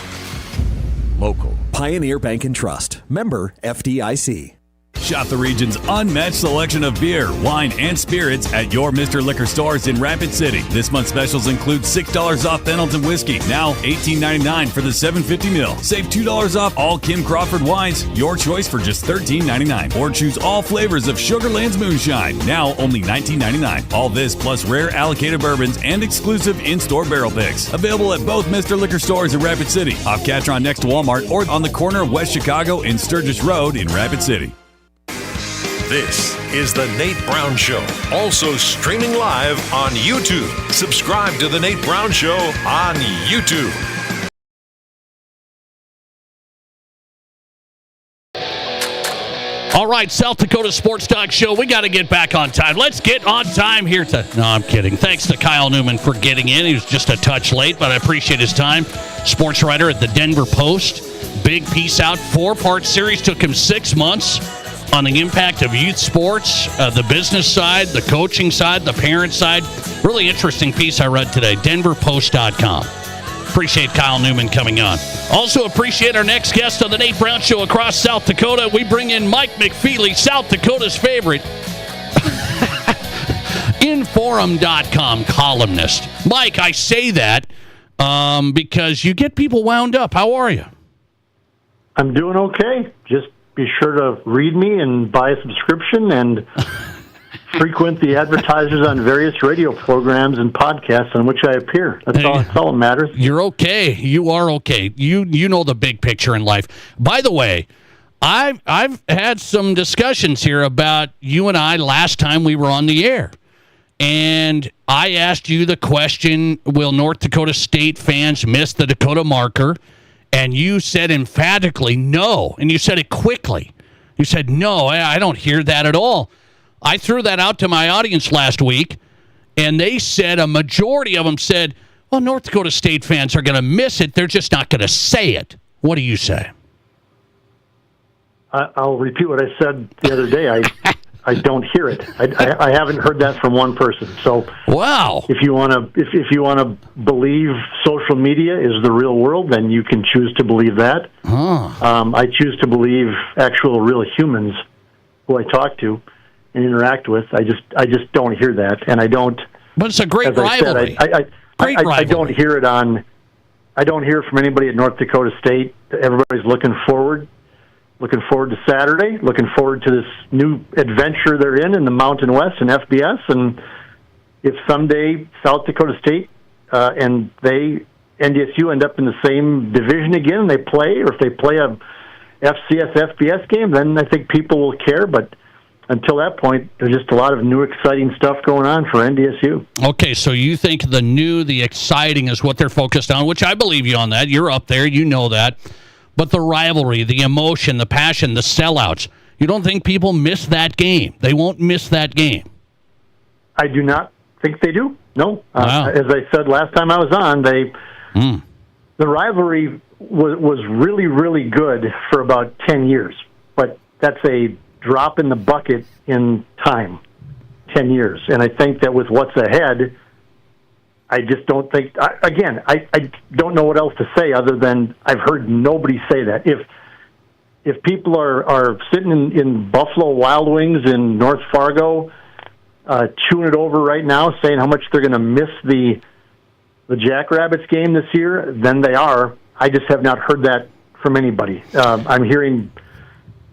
Local. Pioneer Bank and Trust. Member FDIC. Shop the region's unmatched selection of beer, wine, and spirits at your Mr. Liquor stores in Rapid City. This month's specials include $6 off Pendleton Whiskey, now $18.99 for the 750 ml. Save $2 off all Kim Crawford wines, your choice for just $13.99. Or choose all flavors of Sugarland's Moonshine, now only $19.99. All this plus rare allocated bourbons and exclusive in-store barrel picks. Available at both Mr. Liquor stores in Rapid City, off Catron next to Walmart, or on the corner of West Chicago and Sturgis Road in Rapid City. This is The Nate Brown Show, also streaming live on YouTube. Subscribe to The Nate Brown Show on YouTube. All right, South Dakota Sports Talk Show. We got to get back on time. Let's get on time here. No, I'm kidding. Thanks to Kyle Newman for getting in. He was just a touch late, but I appreciate his time. Sports writer at the Denver Post. Big piece out. 4-part series. Took him 6 months on the impact of youth sports, the business side, the coaching side, the parent side. Really interesting piece I read today. DenverPost.com. Appreciate Kyle Newman coming on. Also appreciate our next guest on the Nate Brown Show across South Dakota. We bring in Mike McFeely, South Dakota's favorite Inforum.com columnist. Mike, I say that because you get people wound up. How are you? I'm doing okay. Just be sure to read me and buy a subscription and frequent the advertisers on various radio programs and podcasts on which I appear. That's all that matters. You're okay. You are okay. You know the big picture in life. By the way, I've had some discussions here about you and I last time we were on the air. And I asked you the question, will North Dakota State fans miss the Dakota marker? And you said emphatically no. And you said it quickly. You said, no, I don't hear that at all. I threw that out to my audience last week, and they said, a majority of them said, well, North Dakota State fans are going to miss it. They're just not going to say it. What do you say? I'll repeat what I said the other day. I don't hear it. I haven't heard that from one person. So wow. If you want to believe social media is the real world, then you can choose to believe that. I choose to believe actual real humans who I talk to and interact with. I just don't hear that, and I don't. But it's a great rivalry. I don't hear it on. I don't hear from anybody at North Dakota State. Everybody's looking forward to Saturday. Looking forward to this new adventure they're in the Mountain West and FBS. And if someday South Dakota State and NDSU end up in the same division again, and they play, or if they play a FCS FBS game, then I think people will care. But until that point, there's just a lot of new, exciting stuff going on for NDSU. Okay, so you think the new, the exciting is what they're focused on, which I believe you on that. You're up there. You know that. But the rivalry, the emotion, the passion, the sellouts, you don't think people miss that game? They won't miss that game? I do not think they do, no. Wow. As I said last time I was on, the rivalry was really, really good for about 10 years. But that's a drop in the bucket in time, 10 years. And I think that with what's ahead, I just don't think, I don't know what else to say other than I've heard nobody say that. If people are sitting in Buffalo Wild Wings in North Fargo, chewing it over right now, saying how much they're going to miss the Jackrabbits game this year, then they are. I just have not heard that from anybody. I'm hearing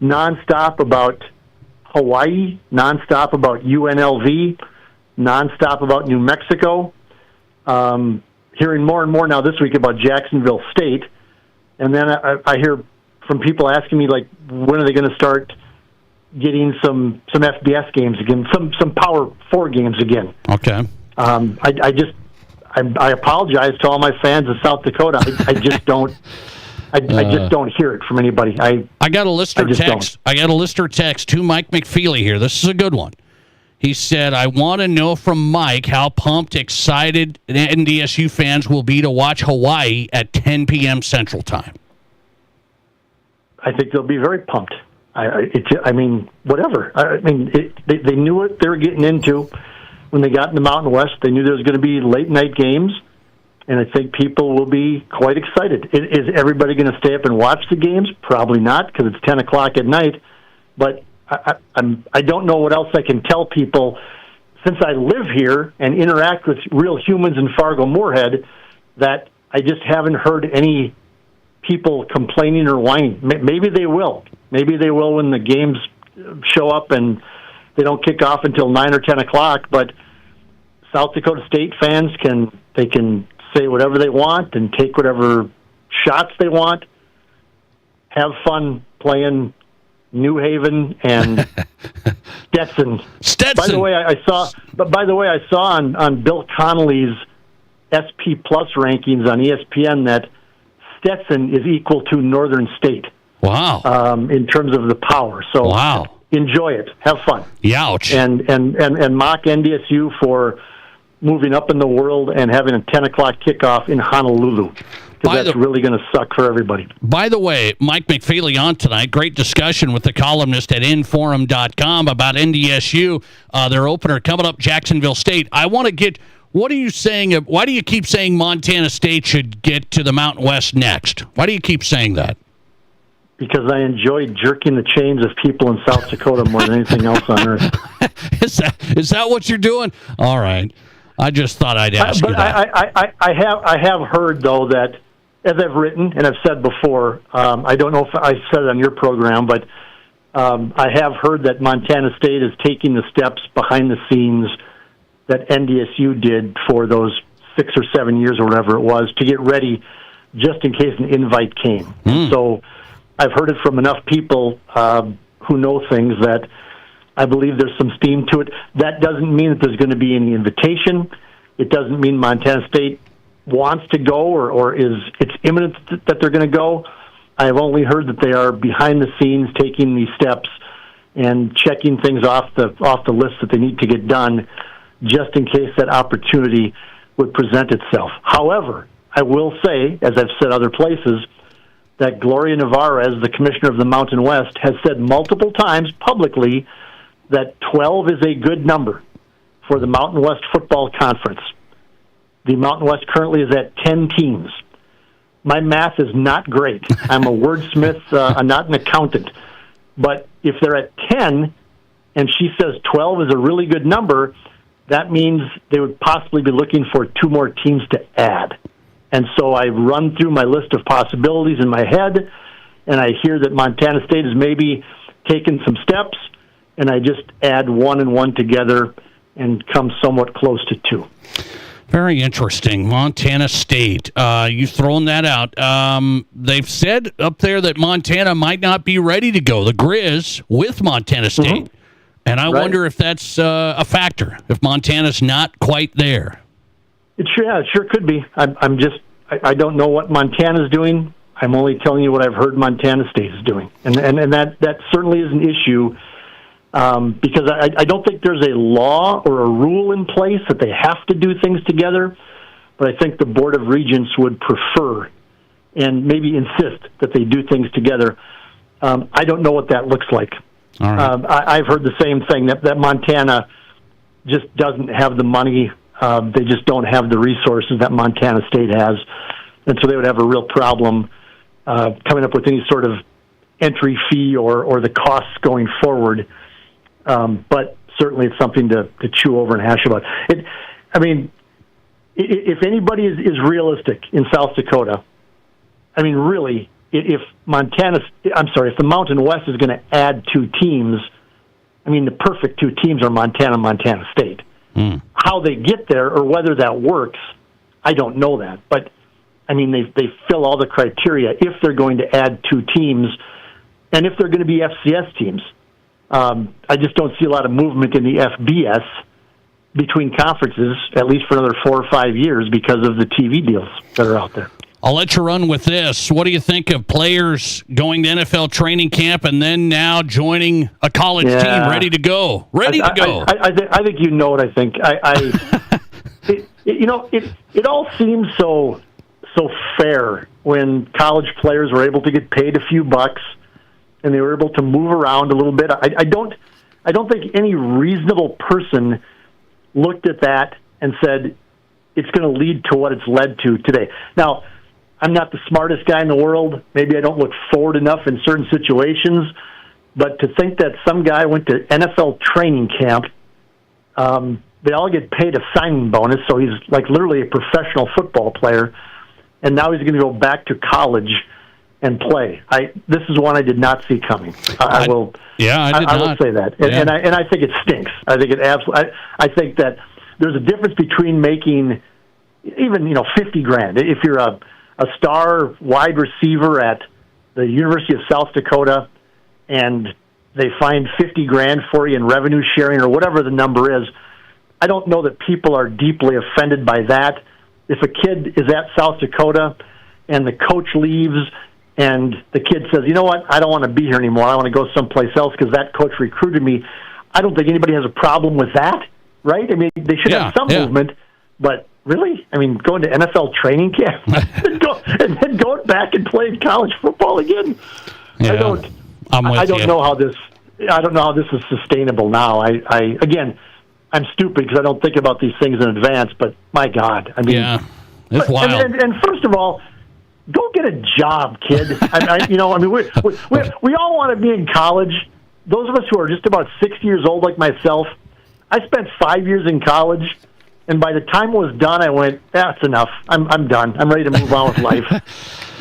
nonstop about Hawaii, nonstop about UNLV, nonstop about New Mexico. Hearing more and more now this week about Jacksonville State. And then I hear from people asking me, like, when are they going to start getting some FBS games again, some Power 4 games again? Okay. I apologize to all my fans of South Dakota. I just don't. I just don't hear it from anybody. I got a listener text. I got a listener text to Mike McFeely here. This is a good one. He said, I want to know from Mike how pumped, excited NDSU fans will be to watch Hawaii at 10 p.m. Central Time. I think they'll be very pumped. I mean, whatever. They knew what they were getting into when they got in the Mountain West. They knew there was going to be late-night games, and I think people will be quite excited. Is everybody going to stay up and watch the games? Probably not, because it's 10 o'clock at night. But I don't know what else I can tell people, since I live here and interact with real humans in Fargo-Moorhead, that I just haven't heard any people complaining or whining. Maybe they will. Maybe they will when the games show up and they don't kick off until 9 or 10 o'clock. But South Dakota State fans can say whatever they want and take whatever shots they want, have fun playing New Haven and Stetson. Stetson. By the way, I saw on Bill Connolly's SP Plus rankings on ESPN that Stetson is equal to Northern State. Wow. In terms of the power. So wow. Enjoy it. Have fun. Youch. And mock NDSU for moving up in the world and having a 10 o'clock kickoff in Honolulu. Because that's really going to suck for everybody. By the way, Mike McFeely on tonight. Great discussion with the columnist at Inforum.com about NDSU, their opener coming up, Jacksonville State. I want to get, what are you saying? Why do you keep saying Montana State should get to the Mountain West next? Why do you keep saying that? Because I enjoy jerking the chains of people in South Dakota more than anything else on earth. Is that what you're doing? All right. I just thought I'd ask you that. I have heard, though, that, as I've written and I've said before, I don't know if I said it on your program, but I have heard that Montana State is taking the steps behind the scenes that NDSU did for those 6 or 7 years or whatever it was to get ready just in case an invite came. So I've heard it from enough people who know things that I believe there's some steam to it. That doesn't mean that there's going to be any invitation. It doesn't mean Montana State wants to go or it's imminent that they're going to go. I have only heard that they are behind the scenes taking these steps and checking things off the list that they need to get done just in case that opportunity would present itself. However, I will say, as I've said other places, that Gloria Navarez, the commissioner of the Mountain West, has said multiple times publicly that 12 is a good number for the Mountain West Football Conference. The Mountain West currently is at 10 teams. My math is not great. I'm a wordsmith. I'm not an accountant. But if they're at 10 and she says 12 is a really good number, that means they would possibly be looking for 2 more teams to add. And so I run through my list of possibilities in my head, and I hear that Montana State is maybe taking some steps, and I just add 1 and 1 together and come somewhat close to 2. Very interesting. Montana State. You've thrown that out. They've said up there that Montana might not be ready to go, the Grizz, with Montana State. And I wonder if that's a factor, if Montana's not quite there. It sure could be. I don't know what Montana's doing. I'm only telling you what I've heard Montana State is doing. And that certainly is an issue. Because I don't think there's a law or a rule in place that they have to do things together, but I think the Board of Regents would prefer and maybe insist that they do things together. I don't know what that looks like. All right. I've heard the same thing, that Montana just doesn't have the money. They just don't have the resources that Montana State has, and so they would have a real problem coming up with any sort of entry fee or the costs going forward. But certainly it's something to chew over and hash about. If anybody is realistic in South Dakota, really, if the Mountain West is going to add 2 teams, the perfect 2 teams are Montana State. How they get there or whether that works, I don't know that. But, they fill all the criteria if they're going to add 2 teams and if they're going to be FCS teams. I just don't see a lot of movement in the FBS between conferences, at least for another 4 or 5 years, because of the TV deals that are out there. I'll let you run with this. What do you think of players going to NFL training camp and then now joining a college team ready to go? I think you know what I think. It all seems so fair when college players were able to get paid a few bucks and they were able to move around a little bit. I don't think any reasonable person looked at that and said it's going to lead to what it's led to today. Now, I'm not the smartest guy in the world. Maybe I don't look forward enough in certain situations, but to think that some guy went to NFL training camp, they all get paid a signing bonus, so he's like literally a professional football player, and now he's going to go back to college and play. This is one I did not see coming. I will say that, and I think it stinks. I think it absolutely. I think that there's a difference between making even $50,000 if you're a star wide receiver at the University of South Dakota, and they find $50,000 for you in revenue sharing or whatever the number is. I don't know that people are deeply offended by that. If a kid is at South Dakota and the coach leaves and the kid says, you know what, I don't want to be here anymore, I want to go someplace else because that coach recruited me, I don't think anybody has a problem with that, right? I mean, they should have some movement, but really? I mean, going to NFL training camp and then going back and playing college football again? Yeah, I don't know how this is sustainable now. I'm stupid because I don't think about these things in advance, but my God, I mean, it's wild. And first of all, go get a job, kid. We all want to be in college. Those of us who are just about 60 years old, like myself, I spent 5 years in college, and by the time it was done, I went, that's enough. I'm done. I'm ready to move on with life.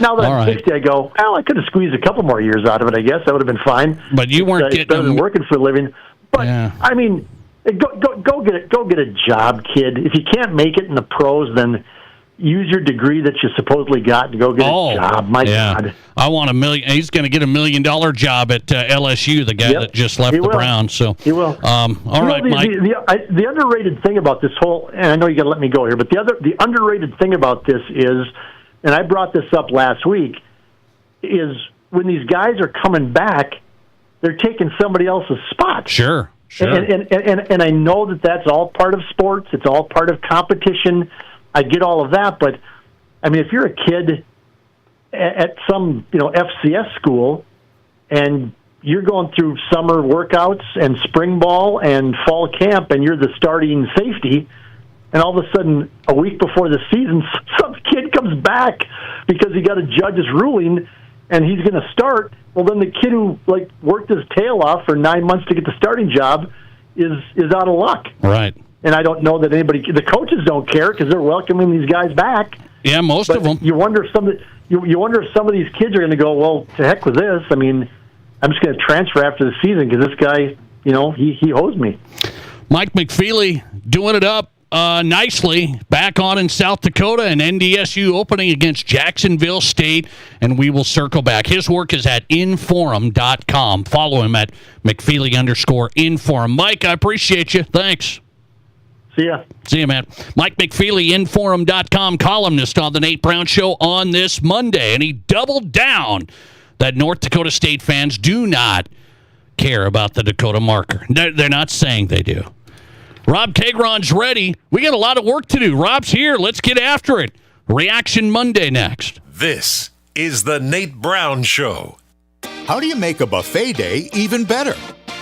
Now that I'm 60, I go, well, I could have squeezed a couple more years out of it, I guess. That would have been fine. But you weren't getting better than working for a living. But, I mean, go get a job, kid. If you can't make it in the pros, then use your degree that you supposedly got to go get a job. My God. I want $1 million. He's going to get $1 million job at LSU, the guy that just left the Browns. So he will. All right, Mike. The underrated thing about this whole, and I know you got to let me go here, but the underrated thing about this is, and I brought this up last week, is when these guys are coming back, they're taking somebody else's spot. Sure. And I know that that's all part of sports. It's all part of competition. I get all of that, but I mean, if you're a kid at some FCS school and you're going through summer workouts and spring ball and fall camp, and you're the starting safety, and all of a sudden, a week before the season, some kid comes back because he got a judge's ruling and he's going to start. Well, then the kid who worked his tail off for 9 months to get the starting job is out of luck. Right. And I don't know that the coaches don't care because they're welcoming these guys back. Yeah, most of them. You wonder if some of these kids are going to go, well, to heck with this. I mean, I'm just going to transfer after the season because this guy, he owes me. Mike McFeely doing it up nicely back on in South Dakota, and NDSU opening against Jacksonville State, and we will circle back. His work is at Inforum.com. Follow him at McFeely_Inforum. Mike, I appreciate you. Thanks. See ya. See ya, man. Mike McFeely, Inforum.com columnist on the Nate Brown Show on this Monday, and he doubled down that North Dakota State fans do not care about the Dakota marker. They're not saying they do. Rob Kagron's ready. We got a lot of work to do. Rob's here. Let's get after it. Reaction Monday next. This is the Nate Brown Show. How do you make a buffet day even better?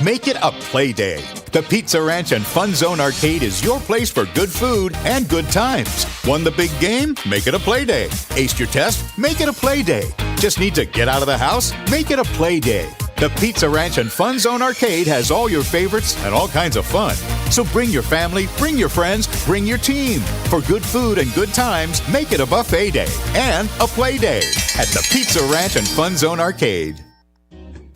Make it a play day. The Pizza Ranch and Fun Zone Arcade is your place for good food and good times. Won the big game? Make it a play day. Aced your test? Make it a play day. Just need to get out of the house? Make it a play day. The Pizza Ranch and Fun Zone Arcade has all your favorites and all kinds of fun. So bring your family, bring your friends, bring your team. For good food and good times, make it a buffet day and a play day at the Pizza Ranch and Fun Zone Arcade.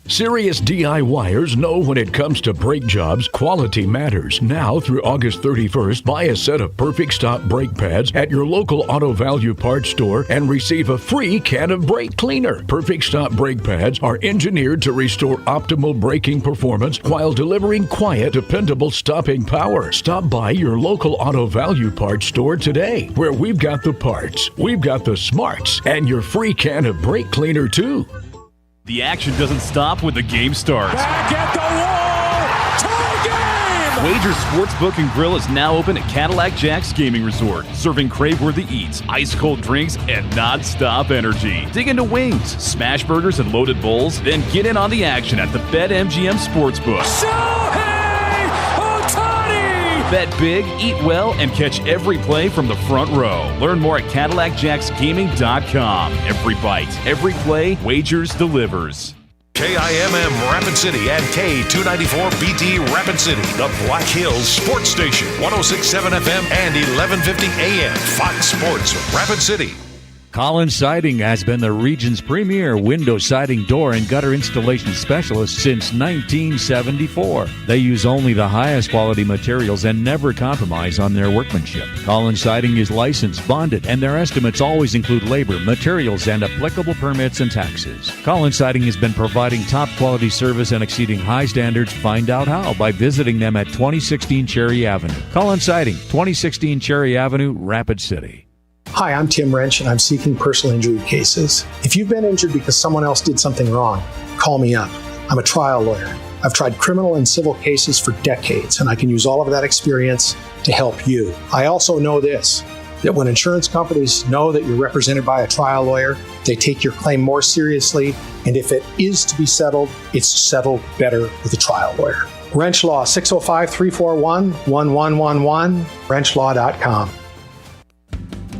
Serious DIYers know when it comes to brake jobs, quality matters. Now through August 31st, buy a set of Perfect Stop brake pads at your local Auto Value Parts store and receive a free can of brake cleaner. Perfect Stop brake pads are engineered to restore optimal braking performance while delivering quiet, dependable stopping power. Stop by your local Auto Value Parts store today, where we've got the parts, we've got the smarts, and your free can of brake cleaner too. The action doesn't stop when the game starts. Back at the wall, tie game! Wager Sportsbook and Grill is now open at Cadillac Jack's Gaming Resort, serving crave-worthy eats, ice-cold drinks, and non-stop energy. Dig into wings, smash burgers, and loaded bowls, then get in on the action at the BetMGM Sportsbook. Bet big, eat well, and catch every play from the front row. Learn more at CadillacJacksGaming.com. Every bite, every play, Wagers delivers. KIMM Rapid City and K294BT Rapid City, the Black Hills Sports Station, 106.7 FM and 1150 AM. Fox Sports Rapid City. Collins Siding has been the region's premier window siding, door, and gutter installation specialist since 1974. They use only the highest quality materials and never compromise on their workmanship. Collins Siding is licensed, bonded, and their estimates always include labor, materials, and applicable permits and taxes. Collins Siding has been providing top quality service and exceeding high standards. Find out how by visiting them at 2016 Cherry Avenue. Collins Siding, 2016 Cherry Avenue, Rapid City. Hi, I'm Tim Wrench, and I'm seeking personal injury cases. If you've been injured because someone else did something wrong, call me up. I'm a trial lawyer. I've tried criminal and civil cases for decades, and I can use all of that experience to help you. I also know this, that when insurance companies know that you're represented by a trial lawyer, they take your claim more seriously, and if it is to be settled, it's settled better with a trial lawyer. Wrench Law, 605-341-1111, wrenchlaw.com.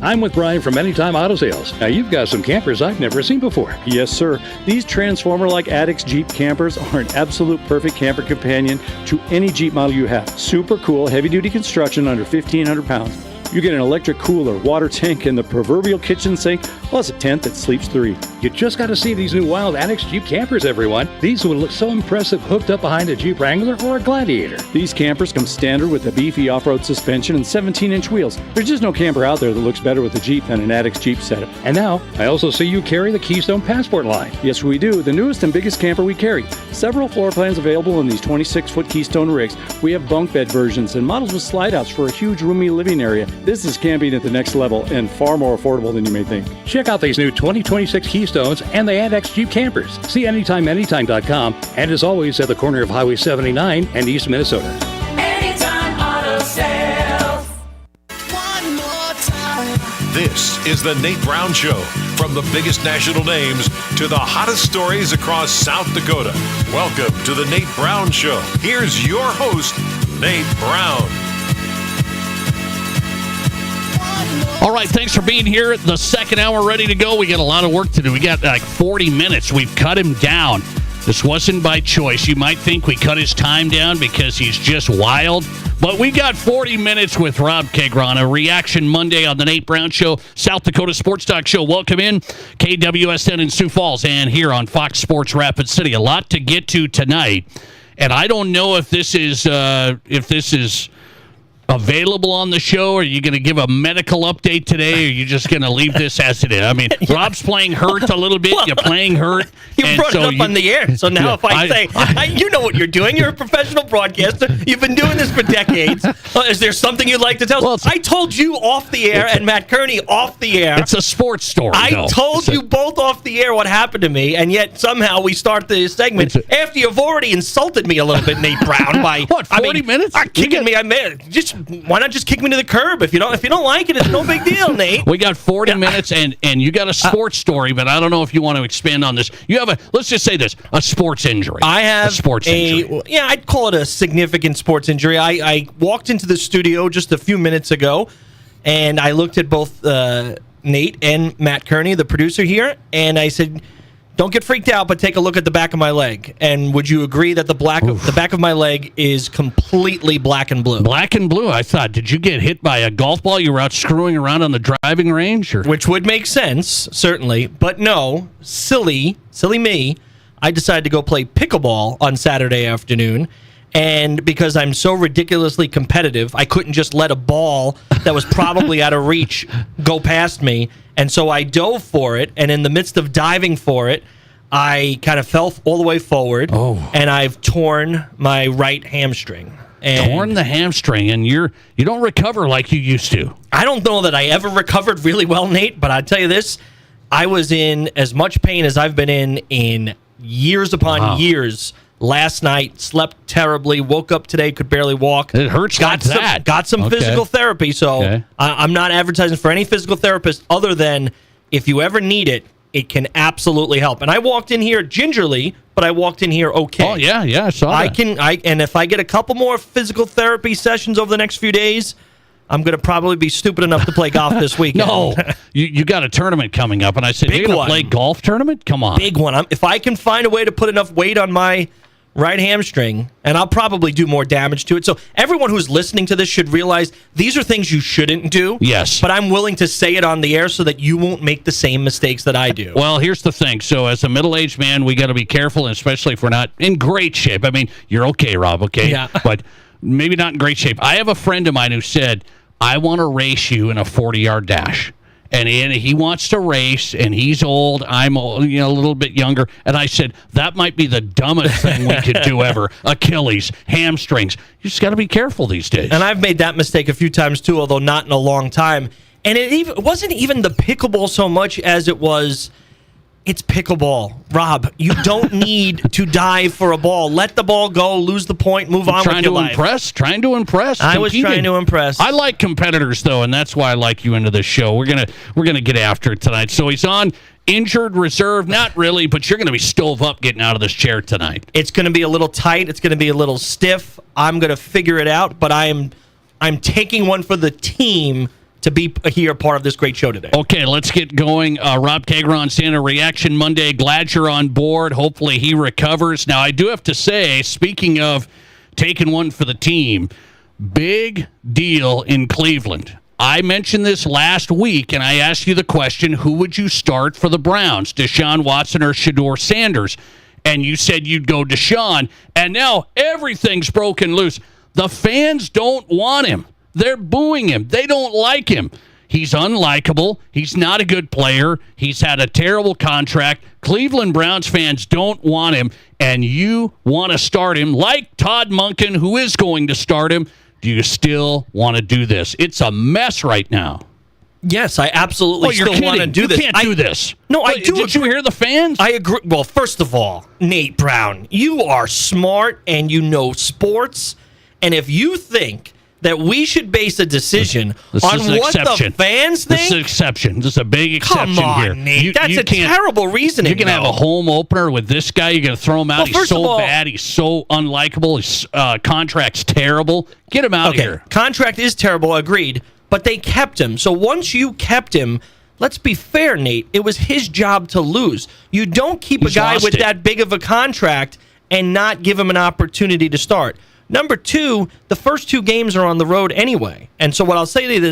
I'm with Brian from Anytime Auto Sales. Now, you've got some campers I've never seen before. Yes, sir. These Transformer-like Addicts Jeep campers are an absolute perfect camper companion to any Jeep model you have. Super cool, heavy-duty construction under 1,500 pounds. You get an electric cooler, water tank, and the proverbial kitchen sink, plus a tent that sleeps 3. You just got to see these new Wild Addicts Jeep campers, everyone. These would look so impressive hooked up behind a Jeep Wrangler or a Gladiator. These campers come standard with a beefy off-road suspension and 17-inch wheels. There's just no camper out there that looks better with a Jeep than an Addicts Jeep setup. And now, I also see you carry the Keystone Passport line. Yes, we do. The newest and biggest camper we carry. Several floor plans available in these 26-foot Keystone rigs. We have bunk bed versions and models with slide-outs for a huge roomy living area. This is camping at the next level and far more affordable than you may think. Check out these new 2026 Keystones and the Addicts Jeep campers. See anytime.com, and as always at the corner of Highway 79 and East Minnesota. Anytime Auto Sales. One more time. This is the Nate Brown Show. From the biggest national names to the hottest stories across South Dakota. Welcome to the Nate Brown Show. Here's your host, Nate Brown. All right, thanks for being here. The second hour ready to go. We got a lot of work to do. We got like 40 minutes. We've cut him down. This wasn't by choice. You might think we cut his time down because he's just wild. But we got 40 minutes with Rob Kegron, a Reaction Monday on the Nate Brown Show, South Dakota Sports Talk Show. Welcome in, KWSN in Sioux Falls and here on Fox Sports Rapid City. A lot to get to tonight. And I don't know if this is available on the show? Are you going to give a medical update today, or are you just going to leave this as it is? I mean, yeah. Rob's playing hurt a little bit. You're playing hurt. You brought it up on the air. So now if I say, you know what you're doing. You're a professional broadcaster. You've been doing this for decades. Is there something you'd like to tell us? I told you off the air and Matt Kearney off the air. It's a sports story. I told you both off the air what happened to me, and yet somehow we start the segment after you've already insulted me a little bit, Nate Brown, by what, 40 minutes? Kicking me. Why not just kick me to the curb? If you don't like it, it's no big deal, Nate. We got 40 minutes, and you got a sports story, but I don't know if you want to expand on this. You have let's just say this, a sports injury. I have a sports injury. Yeah, I'd call it a significant sports injury. I walked into the studio just a few minutes ago, and I looked at both Nate and Matt Kearney, the producer here, and I said, don't get freaked out, but take a look at the back of my leg. And would you agree that the back of my leg is completely black and blue? Black and blue. I thought, did you get hit by a golf ball? You were out screwing around on the driving range? Or? Which would make sense, certainly. But no, silly me, I decided to go play pickleball on Saturday afternoon. And because I'm so ridiculously competitive, I couldn't just let a ball that was probably out of reach go past me. And so I dove for it, and in the midst of diving for it, I kind of fell all the way forward, and I've torn my right hamstring. And torn the hamstring, and you don't recover like you used to. I don't know that I ever recovered really well, Nate, but I'll tell you this, I was in as much pain as I've been in years upon years. Last night, slept terribly, woke up today, could barely walk. It hurts like that. Got some physical therapy, so I'm not advertising for any physical therapist other than if you ever need it, it can absolutely help. And I walked in here gingerly, but I walked in here okay. Oh, yeah, I saw that. And if I get a couple more physical therapy sessions over the next few days, I'm going to probably be stupid enough to play golf this weekend. No, you got a tournament coming up, and I said, you're going to play golf tournament? Come on. Big one. If I can find a way to put enough weight on my right hamstring, and I'll probably do more damage to it. So everyone who's listening to this should realize these are things you shouldn't do. Yes. But I'm willing to say it on the air so that you won't make the same mistakes that I do. Well, here's the thing. So as a middle-aged man, we got to be careful, and especially if we're not in great shape. I mean, you're okay, Rob, okay? Yeah. But maybe not in great shape. I have a friend of mine who said, I want to race you in a 40-yard dash. And he wants to race, and he's old. I'm a little bit younger. And I said, that might be the dumbest thing we could do ever. Achilles, hamstrings. You just got to be careful these days. And I've made that mistake a few times, too, although not in a long time. And it wasn't even the pickleball so much as it was, it's pickleball. Rob, you don't need to dive for a ball. Let the ball go, lose the point, move on with your life. Trying to impress. I was trying to impress. I like competitors, though, and that's why I like you into this show. We're gonna get after it tonight. So he's on injured reserve. Not really, but you're going to be stove up getting out of this chair tonight. It's going to be a little tight. It's going to be a little stiff. I'm going to figure it out, but I'm taking one for the team to be here part of this great show today. Okay, let's get going. Rob Kagron, Santa Reaction Monday. Glad you're on board. Hopefully he recovers. Now, I do have to say, speaking of taking one for the team, big deal in Cleveland. I mentioned this last week, and I asked you the question, who would you start for the Browns, Deshaun Watson or Shedeur Sanders? And you said you'd go Deshaun, and now everything's broken loose. The fans don't want him. They're booing him. They don't like him. He's unlikable. He's not a good player. He's had a terrible contract. Cleveland Browns fans don't want him, and you want to start him like Todd Monken, who is going to start him. Do you still want to do this? It's a mess right now. Yes, I absolutely still want to do this. You can't do this. No, I do. Did you hear the fans? I agree. Well, first of all, Nate Brown, you are smart and you know sports, and if you think that we should base a decision on what the fans think? This is an exception. This is a big exception here. Come on, here. Nate. That's a terrible reasoning. You're going to have a home opener with this guy. You're going to throw him out. He's so bad. He's so unlikable. His contract's terrible. Get him out of here. Contract is terrible, agreed. But they kept him. So once you kept him, let's be fair, Nate. It was his job to lose. You don't keep a guy with that big of a contract and not give him an opportunity to start. Number two, the first two games are on the road anyway. And so what I'll say to you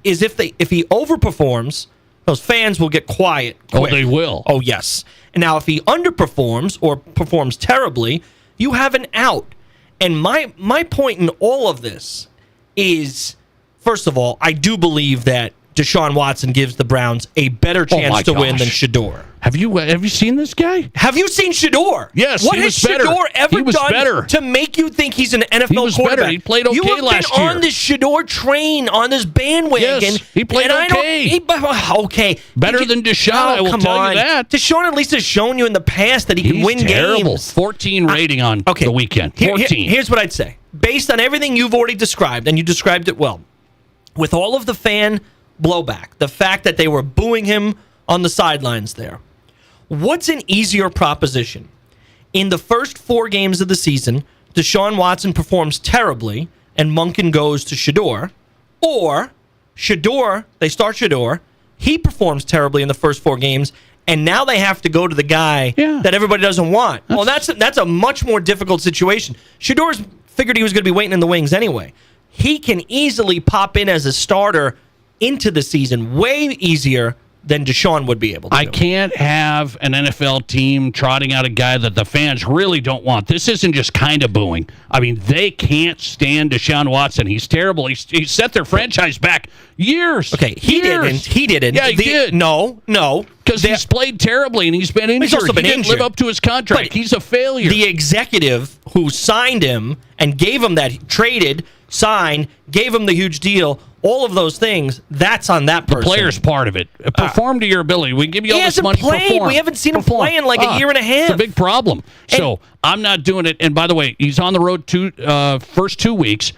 is if he overperforms, those fans will get quiet quick. Oh, they will. Oh, yes. And now if he underperforms or performs terribly, you have an out. And my point in all of this is, first of all, I do believe that Deshaun Watson gives the Browns a better chance to win than Shedeur. Have you seen this guy? Have you seen Shedeur? Yes, what he was has better. Shedeur ever He was done better. to make you think he's an NFL He was quarterback? better. He played okay last year. You have been on this Shedeur train, on this bandwagon. Yes, he played okay. Okay. Better than Deshaun, I will tell you that. Deshaun at least has shown you in the past that he can win terrible. games. 14 rating on the weekend. 14. Here's what I'd say. Based on everything you've already described, and you described it well, with all of the fan blowback, the fact that they were booing him on the sidelines there, what's an easier proposition? In the first 4 games of the season, Deshaun Watson performs terribly and Monken goes to Shedeur, or they start Shedeur, he performs terribly in the first 4 games, and now they have to go to the guy that everybody doesn't want. Well, that's a much more difficult situation. Shedeur's figured he was going to be waiting in the wings anyway. He can easily pop in as a starter into the season way easier than Deshaun would be able to. I can't have an NFL team trotting out a guy that the fans really don't want. This isn't just kind of booing. I mean, they can't stand Deshaun Watson. He's terrible. He set their franchise back years. Okay, he didn't. Yeah, he did. No. Because he's played terribly and he's been injured. He's also been he didn't injured. live up to his contract. But he's a failure. The executive who signed him and gave him that signed, gave him the huge deal, all of those things, that's on that person. The player's part of it. Perform to your ability. We give you all this money. Perform. We haven't seen him play in like a year and a half. It's a big problem. So I'm not doing it. And by the way, he's on the road first 2 weeks.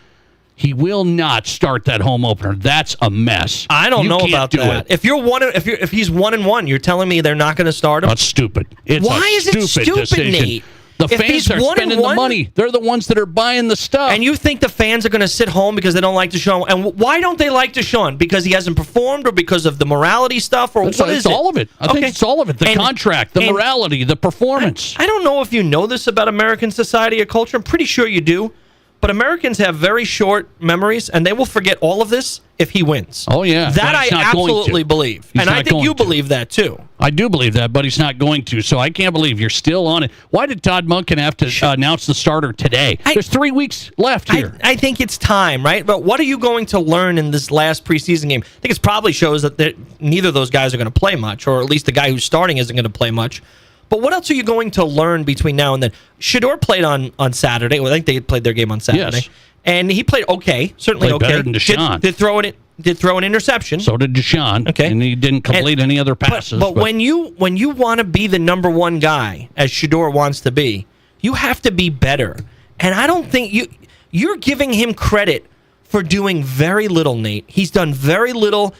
He will not start that home opener. That's a mess. I don't know about that. If he's 1-1, you're telling me they're not going to start him? That's stupid. It's Why is it stupid, decision. Nate? The fans are spending the money. They're the ones that are buying the stuff. And you think the fans are going to sit home because they don't like Deshaun? And why don't they like Deshaun? Because he hasn't performed, or because of the morality stuff, or what is it? It's all of it. I think it's all of it. The contract, the morality, the performance. I don't know if you know this about American society or culture. I'm pretty sure you do. But Americans have very short memories, and they will forget all of this if he wins. Oh, yeah. That I absolutely believe. And I think you believe that, too. I do believe that, but he's not going to. So I can't believe you're still on it. Why did Todd Monken have to announce the starter today? There's 3 weeks left here. I think it's time, right? But what are you going to learn in this last preseason game? I think it probably shows that neither of those guys are going to play much, or at least the guy who's starting isn't going to play much. But what else are you going to learn between now and then? Shedeur played on Saturday. Well, I think they played their game on Saturday. Yes. And he played okay, certainly played okay. Better than Deshaun. Did throw an interception. So did Deshaun. Okay. And he didn't complete any other passes. But when you want to be the number one guy, as Shedeur wants to be, you have to be better. And I don't think you're giving him credit for doing very little, Nate. He's done very little.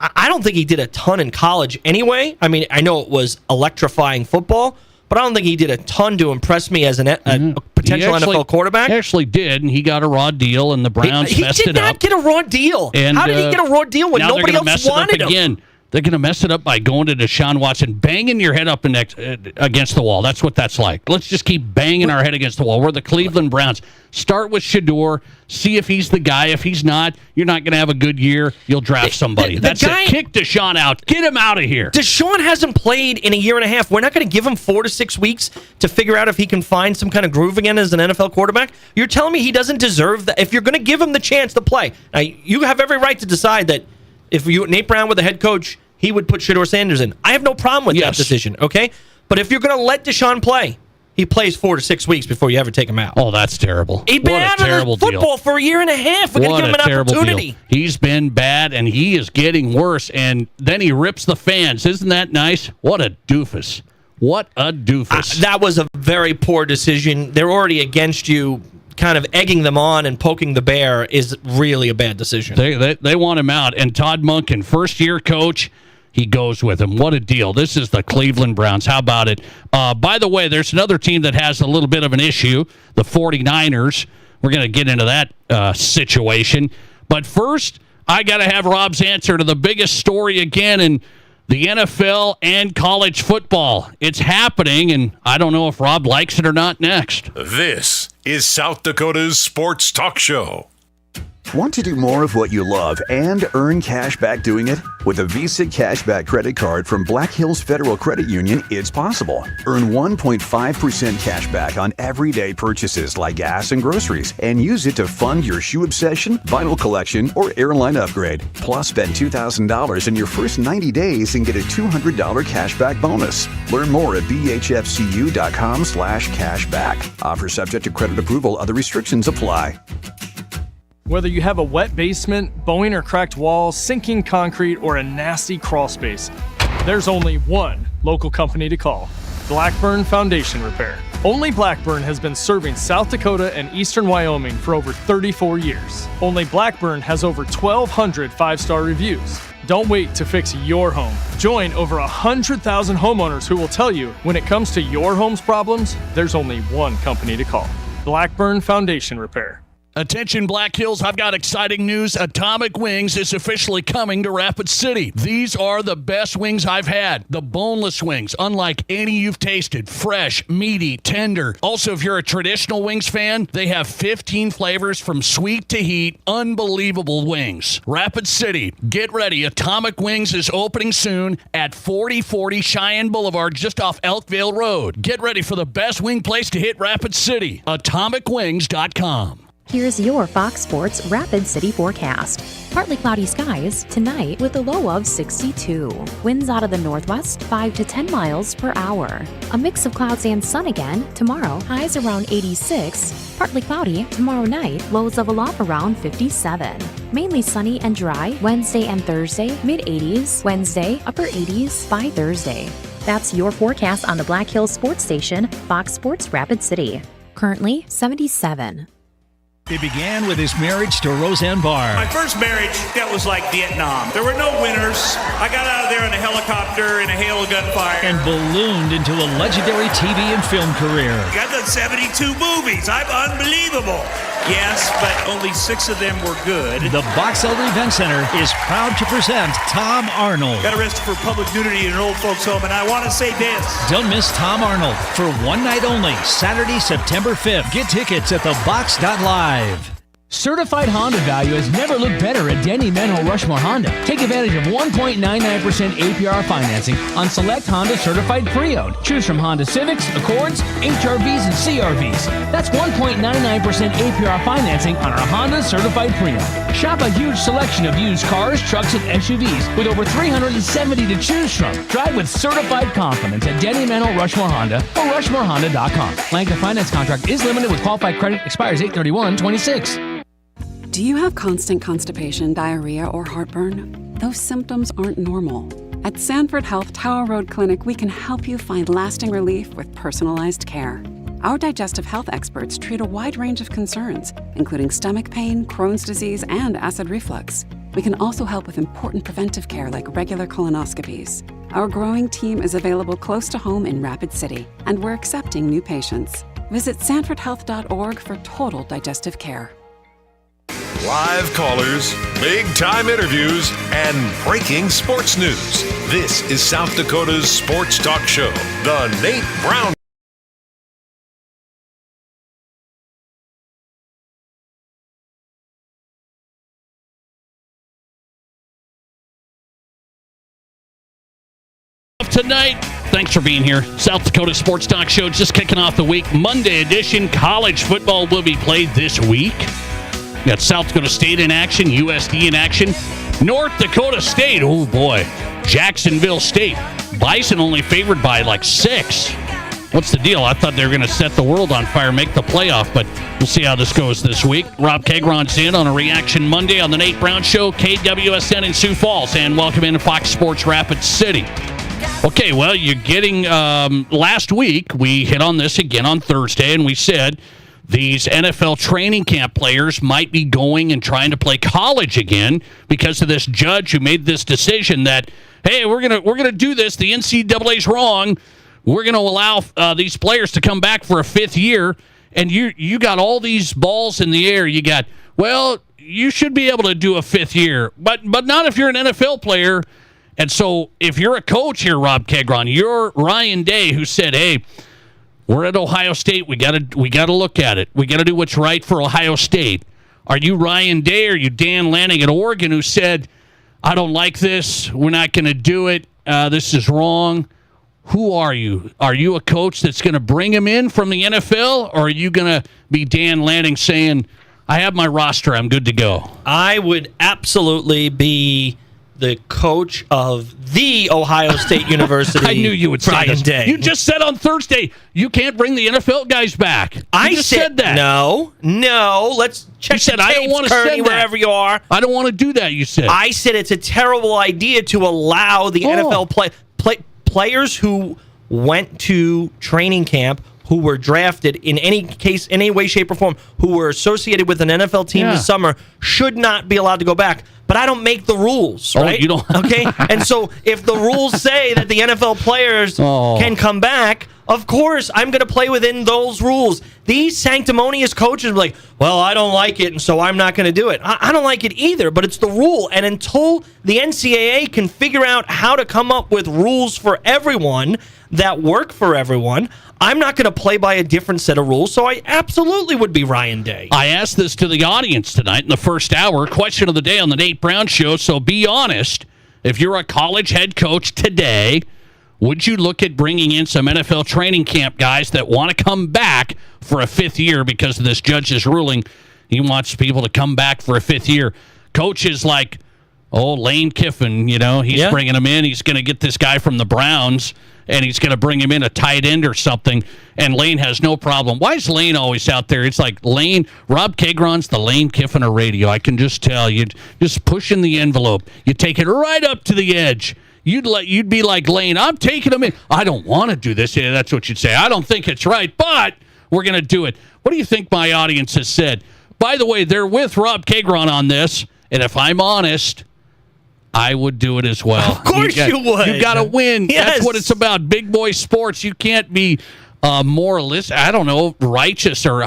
I don't think he did a ton in college anyway. I mean, I know it was electrifying football, but I don't think he did a ton to impress me as a potential NFL quarterback. He actually did, and he got a raw deal, and the Browns messed it up. He did not get a raw deal. And, how did he get a raw deal when nobody else wanted him? Again. They're going to mess it up by going to Deshaun Watson, banging your head up against the wall. That's what that's like. Let's just keep banging our head against the wall. We're the Cleveland Browns. Start with Shedeur. See if he's the guy. If he's not, you're not going to have a good year. You'll draft somebody. That's it. Kick Deshaun out. Get him out of here. Deshaun hasn't played in a year and a half. We're not going to give him 4 to 6 weeks to figure out if he can find some kind of groove again as an NFL quarterback. You're telling me he doesn't deserve that? If you're going to give him the chance to play, now you have every right to decide that if Nate Brown were the head coach, he would put Shedeur Sanders in. I have no problem with that decision, okay? But if you're going to let Deshaun play, he plays 4 to 6 weeks before you ever take him out. Oh, that's terrible. He's been out of football for a year and a half. We're going to give him an opportunity. Deal. He's been bad, and he is getting worse, and then he rips the fans. Isn't that nice? What a doofus. What a doofus. That was a very poor decision. They're already against you. Kind of egging them on and poking the bear is really a bad decision. They want him out. And Todd Monken, first-year coach, he goes with him. What a deal. This is the Cleveland Browns. How about it? By the way, there's another team that has a little bit of an issue, the 49ers. We're going to get into that situation. But first, I got to have Rob's answer to the biggest story again in the NFL and college football. It's happening, and I don't know if Rob likes it or not next. This is South Dakota's Sports Talk Show. Want to do more of what you love and earn cash back doing it? With a Visa Cashback credit card from Black Hills Federal Credit Union, it's possible. Earn 1.5% cash back on everyday purchases like gas and groceries, and use it to fund your shoe obsession, vinyl collection, or airline upgrade. Plus, spend $2,000 in your first 90 days and get a $200 cashback bonus. Learn more at bhfcu.com/cashback. Offer subject to credit approval. Other restrictions apply. Whether you have a wet basement, bowing or cracked walls, sinking concrete, or a nasty crawl space, there's only one local company to call: Blackburn Foundation Repair. Only Blackburn has been serving South Dakota and eastern Wyoming for over 34 years. Only Blackburn has over 1,200 five-star reviews. Don't wait to fix your home. Join over 100,000 homeowners who will tell you when it comes to your home's problems, there's only one company to call: Blackburn Foundation Repair. Attention Black Hills, I've got exciting news. Atomic Wings is officially coming to Rapid City. These are the best wings I've had. The boneless wings, unlike any you've tasted. Fresh, meaty, tender. Also, if you're a traditional wings fan, they have 15 flavors from sweet to heat. Unbelievable wings. Rapid City, get ready. Atomic Wings is opening soon at 4040 Cheyenne Boulevard, just off Elkvale Road. Get ready for the best wing place to hit Rapid City. AtomicWings.com. Here's your Fox Sports Rapid City forecast. Partly cloudy skies tonight with a low of 62. Winds out of the northwest 5 to 10 miles per hour. A mix of clouds and sun again tomorrow. Highs around 86. Partly cloudy tomorrow night. Lows of a low around 57. Mainly sunny and dry Wednesday and Thursday. Mid 80s. Wednesday upper 80s by Thursday. That's your forecast on the Black Hills Sports Station, Fox Sports Rapid City. Currently 77. It began with his marriage to Roseanne Barr. My first marriage, that was like Vietnam. There were no winners. I got out of there in a helicopter in a hail of gunfire. And ballooned into a legendary TV and film career. I've done 72 movies. I'm unbelievable. Yes, but only 6 of them were good. The Box Elder Event Center is proud to present Tom Arnold. Got arrested for public nudity in an old folks home, and I want to say this. Don't miss Tom Arnold for one night only, Saturday, September 5th. Get tickets at thebox.live. Certified Honda value has never looked better at Denny Menho Rushmore Honda. Take advantage of 1.99% APR financing on select Honda certified pre-owned. Choose from Honda Civics, Accords, HRVs, and CRVs. That's 1.99% APR financing on our Honda certified pre-owned. Shop a huge selection of used cars, trucks, and SUVs with over 370 to choose from. Drive with certified confidence at Denny Menho Rushmore Honda or RushmoreHonda.com. Length of finance contract is limited with qualified credit. Expires 8/31/26. Do you have constant constipation, diarrhea, or heartburn? Those symptoms aren't normal. At Sanford Health Tower Road Clinic, we can help you find lasting relief with personalized care. Our digestive health experts treat a wide range of concerns, including stomach pain, Crohn's disease, and acid reflux. We can also help with important preventive care like regular colonoscopies. Our growing team is available close to home in Rapid City, and we're accepting new patients. Visit sanfordhealth.org for total digestive care. Live callers, big-time interviews, and breaking sports news. This is South Dakota's sports talk show, The Nate Brown. Tonight, thanks for being here. South Dakota Sports Talk Show just kicking off the week. Monday edition. College football will be played this week. We got South Dakota State in action, USD in action, North Dakota State. Oh boy, Jacksonville State. Bison only favored by like 6. What's the deal? I thought they were going to set the world on fire, make the playoff, but we'll see how this goes this week. Rob Kegron's in on a Reaction Monday on the Nate Brown Show, KWSN in Sioux Falls, and welcome into Fox Sports Rapid City. Okay, well, you're getting, last week, we hit on this again on Thursday, and we said these NFL training camp players might be going and trying to play college again because of this judge who made this decision that, hey, we're gonna do this. The NCAA's wrong. We're gonna allow these players to come back for a 5th year, and you got all these balls in the air. You got, well, you should be able to do a 5th year, but not if you're an NFL player. And so if you're a coach here, Rob Kegron, you're Ryan Day, who said, hey, we're at Ohio State. We gotta look at it. We gotta do what's right for Ohio State. Are you Ryan Day or are you Dan Lanning at Oregon, who said, I don't like this. We're not going to do it. This is wrong. Who are you? Are you a coach that's going to bring him in from the NFL, or are you going to be Dan Lanning saying, I have my roster, I'm good to go? I would absolutely be the coach of the Ohio State University. I knew you would say Ryan this. Day. You just said on Thursday you can't bring the NFL guys back. I just said that. No. Let's check. You said the I don't tapes, want to Kearney, send that. wherever you are. I don't want to do that. You said. I said it's a terrible idea to allow the NFL players who went to training camp, who were drafted in any case, in any way, shape, or form, who were associated with an NFL team this summer, should not be allowed to go back. But I don't make the rules, right? You don't. Okay? And so if the rules say that the NFL players can come back, of course I'm going to play within those rules. These sanctimonious coaches are like, well, I don't like it, and so I'm not going to do it. I don't like it either, but it's the rule. And until the NCAA can figure out how to come up with rules for everyone that work for everyone, I'm not going to play by a different set of rules, so I absolutely would be Ryan Day. I asked this to the audience tonight in the first hour. Question of the day on the Nate Brown Show. So be honest. If you're a college head coach today, would you look at bringing in some NFL training camp guys that want to come back for a 5th year because of this judge's ruling? He wants people to come back for a 5th year. Coaches like, Lane Kiffin, he's bringing him in. He's going to get this guy from the Browns, and he's going to bring him in a tight end or something, and Lane has no problem. Why is Lane always out there? It's like Lane, Rob Kegron's the Lane Kiffin of radio. I can just tell. You just pushing the envelope. You take it right up to the edge. You'd be like Lane, I'm taking him in. I don't want to do this. Yeah, that's what you'd say. I don't think it's right, but we're going to do it. What do you think my audience has said? By the way, they're with Rob Kagron on this, and if I'm honest, I would do it as well. Of course you would. You got to win. Yes. That's what it's about. Big boy sports. You can't be moralist. I don't know, righteous or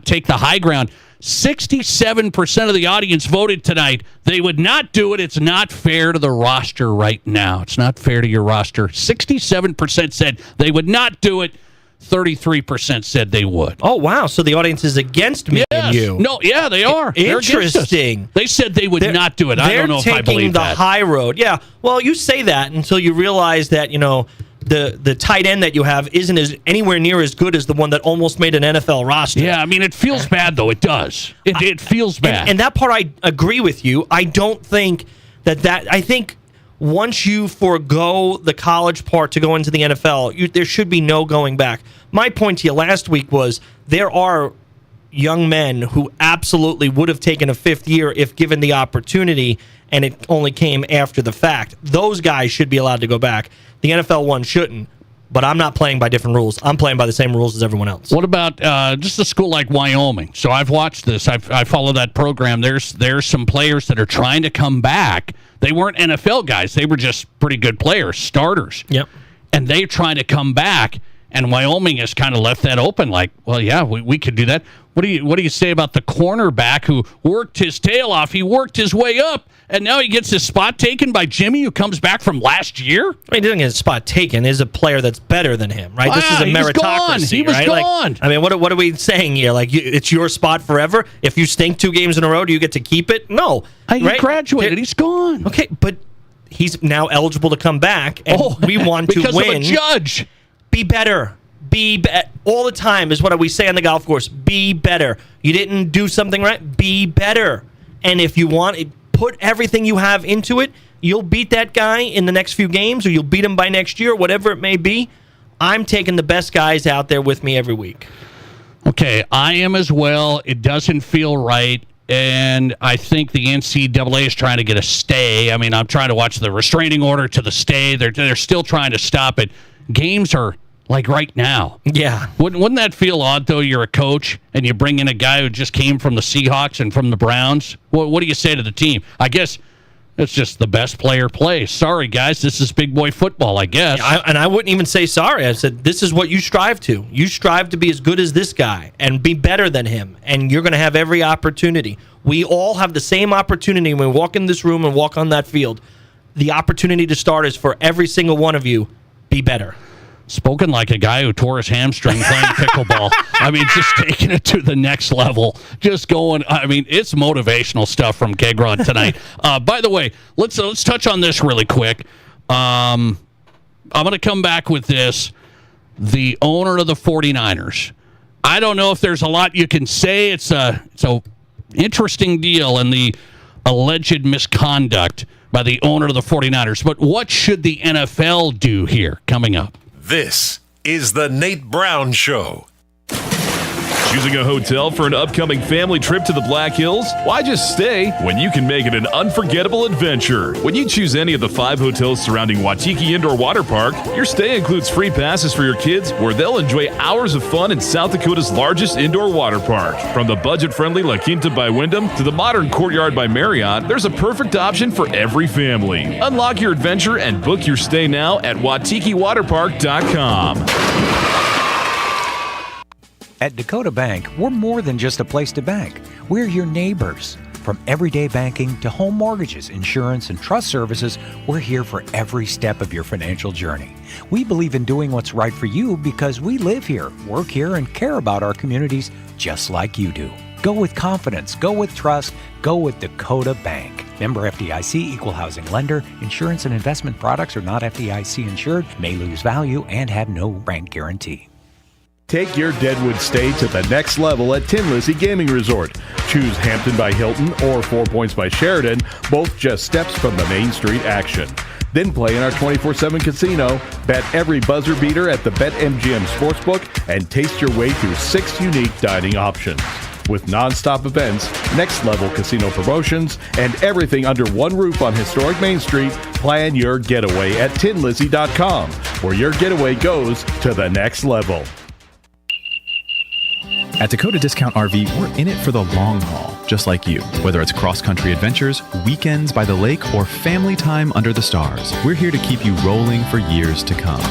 take the high ground. 67% of the audience voted tonight. They would not do it. It's not fair to the roster right now. It's not fair to your roster. 67% said they would not do it. 33% said they would. Oh, wow. So the audience is against me and you. No, yeah, they are. Interesting. They said they would not do it. I don't know if I believe that. They're taking the high road. Yeah. Well, you say that until you realize that, the tight end that you have isn't anywhere near as good as the one that almost made an NFL roster. Yeah, I mean, it feels bad, though. It does. It feels bad. And that part, I agree with you. I don't think I think once you forego the college part to go into the NFL, there should be no going back. My point to you last week was there are young men who absolutely would have taken a fifth year if given the opportunity, and it only came after the fact. Those guys should be allowed to go back. The NFL one shouldn't, but I'm not playing by different rules. I'm playing by the same rules as everyone else. What about just a school like Wyoming? So I've watched this. I follow that program. There's some players that are trying to come back. They weren't NFL guys. They were just pretty good players, starters. Yep. And they're trying to come back, and Wyoming has kind of left that open. Like, well, yeah, we could do that. What do you say about the cornerback who worked his tail off? He worked his way up, and now he gets his spot taken by Jimmy, who comes back from last year? I mean, he doesn't get his spot taken. He's a player that's better than him, right? This is a meritocracy, He was right? gone. I mean, what are we saying here? Like, it's your spot forever? If you stink 2 games in a row, do you get to keep it? No. He graduated. He's gone. Okay, but he's now eligible to come back, and we want to because win. Of a judge. Be better. All the time is what we say on the golf course. Be better. You didn't do something right. Be better. And if you want, put everything you have into it. You'll beat that guy in the next few games, or you'll beat him by next year, whatever it may be. I'm taking the best guys out there with me every week. Okay, I am as well. It doesn't feel right. And I think the NCAA is trying to get a stay. I mean, I'm trying to watch the restraining order to the stay. They're still trying to stop it. Games are like right now. Yeah. Wouldn't that feel odd, though? You're a coach, and you bring in a guy who just came from the Seahawks and from the Browns. What do you say to the team? I guess it's just the best player plays. Sorry, guys. This is big boy football, I guess. And I wouldn't even say sorry. I said, this is what you strive to. You strive to be as good as this guy and be better than him, and you're going to have every opportunity. We all have the same opportunity when we walk in this room and walk on that field. The opportunity to start is for every single one of you. Be better. Spoken like a guy who tore his hamstring playing pickleball. I mean, just taking it to the next level. Just going, I mean, it's motivational stuff from Kagron tonight. By the way, let's touch on this really quick. I'm going to come back with this. The owner of the 49ers. I don't know if there's a lot you can say. It's a interesting deal and the alleged misconduct by the owner of the 49ers. But what should the NFL do here coming up? This is the Nate Brown Show. Choosing a hotel for an upcoming family trip to the Black Hills? Why just stay when you can make it an unforgettable adventure? When you choose any of the 5 hotels surrounding Waikiki Indoor Water Park, your stay includes free passes for your kids where they'll enjoy hours of fun in South Dakota's largest indoor water park. From the budget-friendly La Quinta by Wyndham to the modern Courtyard by Marriott, there's a perfect option for every family. Unlock your adventure and book your stay now at WaikikiWaterPark.com. At Dakota Bank, we're more than just a place to bank. We're your neighbors. From everyday banking to home mortgages, insurance, and trust services, we're here for every step of your financial journey. We believe in doing what's right for you because we live here, work here, and care about our communities just like you do. Go with confidence. Go with trust. Go with Dakota Bank. Member FDIC, equal housing lender. Insurance and investment products are not FDIC insured, may lose value, and have no bank guarantee. Take your Deadwood stay to the next level at Tin Lizzie Gaming Resort. Choose Hampton by Hilton or 4 Points by Sheridan, both just steps from the Main Street action. Then play in our 24/7 casino, bet every buzzer beater at the BetMGM Sportsbook, and taste your way through 6 unique dining options. With non-stop events, next-level casino promotions, and everything under one roof on historic Main Street, plan your getaway at tinlizzie.com, where your getaway goes to the next level. At Dakota Discount RV, we're in it for the long haul, just like you. Whether it's cross-country adventures, weekends by the lake, or family time under the stars, we're here to keep you rolling for years to come.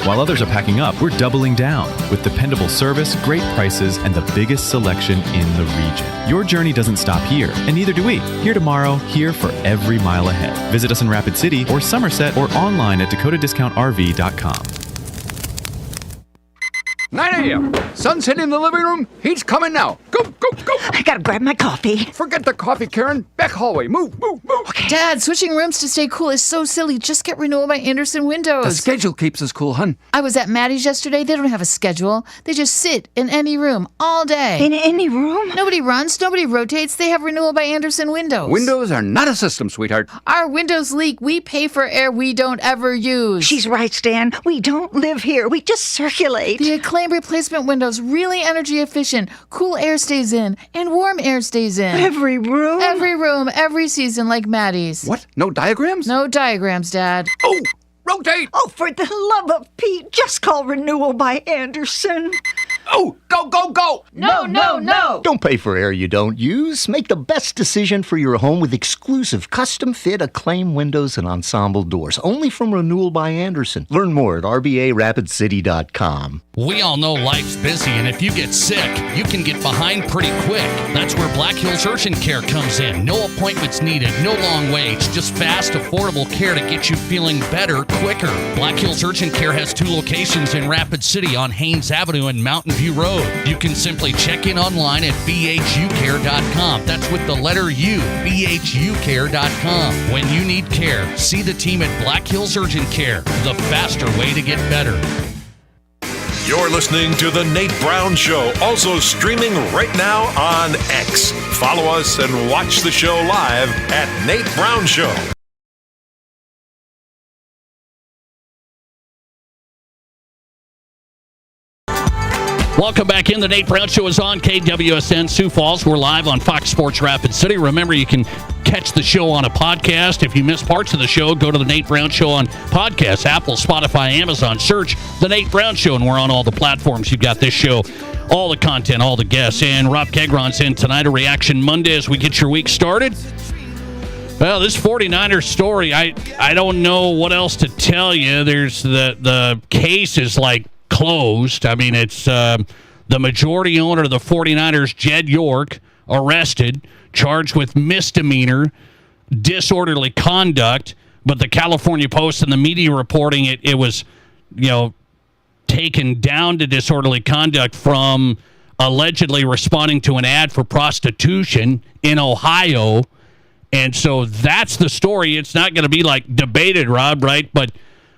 While others are packing up, we're doubling down with dependable service, great prices, and the biggest selection in the region. Your journey doesn't stop here, and neither do we. Here tomorrow, here for every mile ahead. Visit us in Rapid City or Somerset or online at dakotadiscountrv.com. 9 a.m. Sun's hitting the living room. He's coming now. Go, go, go. I gotta grab my coffee. Forget the coffee, Karen. Back hallway. Move, move, move. Okay. Dad, switching rooms to stay cool is so silly. Just get renewal by Anderson Windows. The schedule keeps us cool, hun. I was at Maddie's yesterday. They don't have a schedule. They just sit in any room all day. In any room? Nobody runs. Nobody rotates. They have renewal by Anderson Windows. Windows are not a system, sweetheart. Our windows leak. We pay for air we don't ever use. She's right, Stan. We don't live here. We just circulate. The Acclaim replacement windows, really energy efficient. Cool air stays in and warm air stays in. Every room? Every room, every season, like Maddie's. What? No diagrams? No diagrams, Dad. Oh, rotate! Oh, for the love of Pete, just call renewal by Anderson. Oh, go, go, go! No, no, no! Don't pay for air you don't use. Make the best decision for your home with exclusive custom-fit Acclaim windows and ensemble doors. Only from Renewal by Anderson. Learn more at RBARapidCity.com. We all know life's busy, and if you get sick, you can get behind pretty quick. That's where Black Hills Urgent Care comes in. No appointments needed, no long waits, just fast, affordable care to get you feeling better quicker. Black Hills Urgent Care has 2 locations in Rapid City on Haynes Avenue and Mountain View Road. You can simply check in online at bhucare.com. That's with the letter U, bhucare.com. When you need care, see the team at Black Hills Urgent Care, the faster way to get better. You're listening to The Nate Brown Show, also streaming right now on X. Follow us and watch the show live at Nate Brown Show. Welcome back in. The Nate Brown Show is on KWSN Sioux Falls. We're live on Fox Sports Rapid City. Remember, you can catch the show on a podcast. If you miss parts of the show, go to The Nate Brown Show on podcasts, Apple, Spotify, Amazon. Search The Nate Brown Show, and we're on all the platforms. You've got this show, all the content, all the guests. And Rob Kegron's in tonight, a Reaction Monday as we get your week started. Well, this 49ers story, I don't know what else to tell you. There's the case is like closed. I mean, it's the majority owner of the 49ers, Jed York, arrested, charged with misdemeanor, disorderly conduct. But the California Post and the media reporting it was, taken down to disorderly conduct from allegedly responding to an ad for prostitution in Ohio. And so that's the story. It's not going to be like debated, Rob, right? But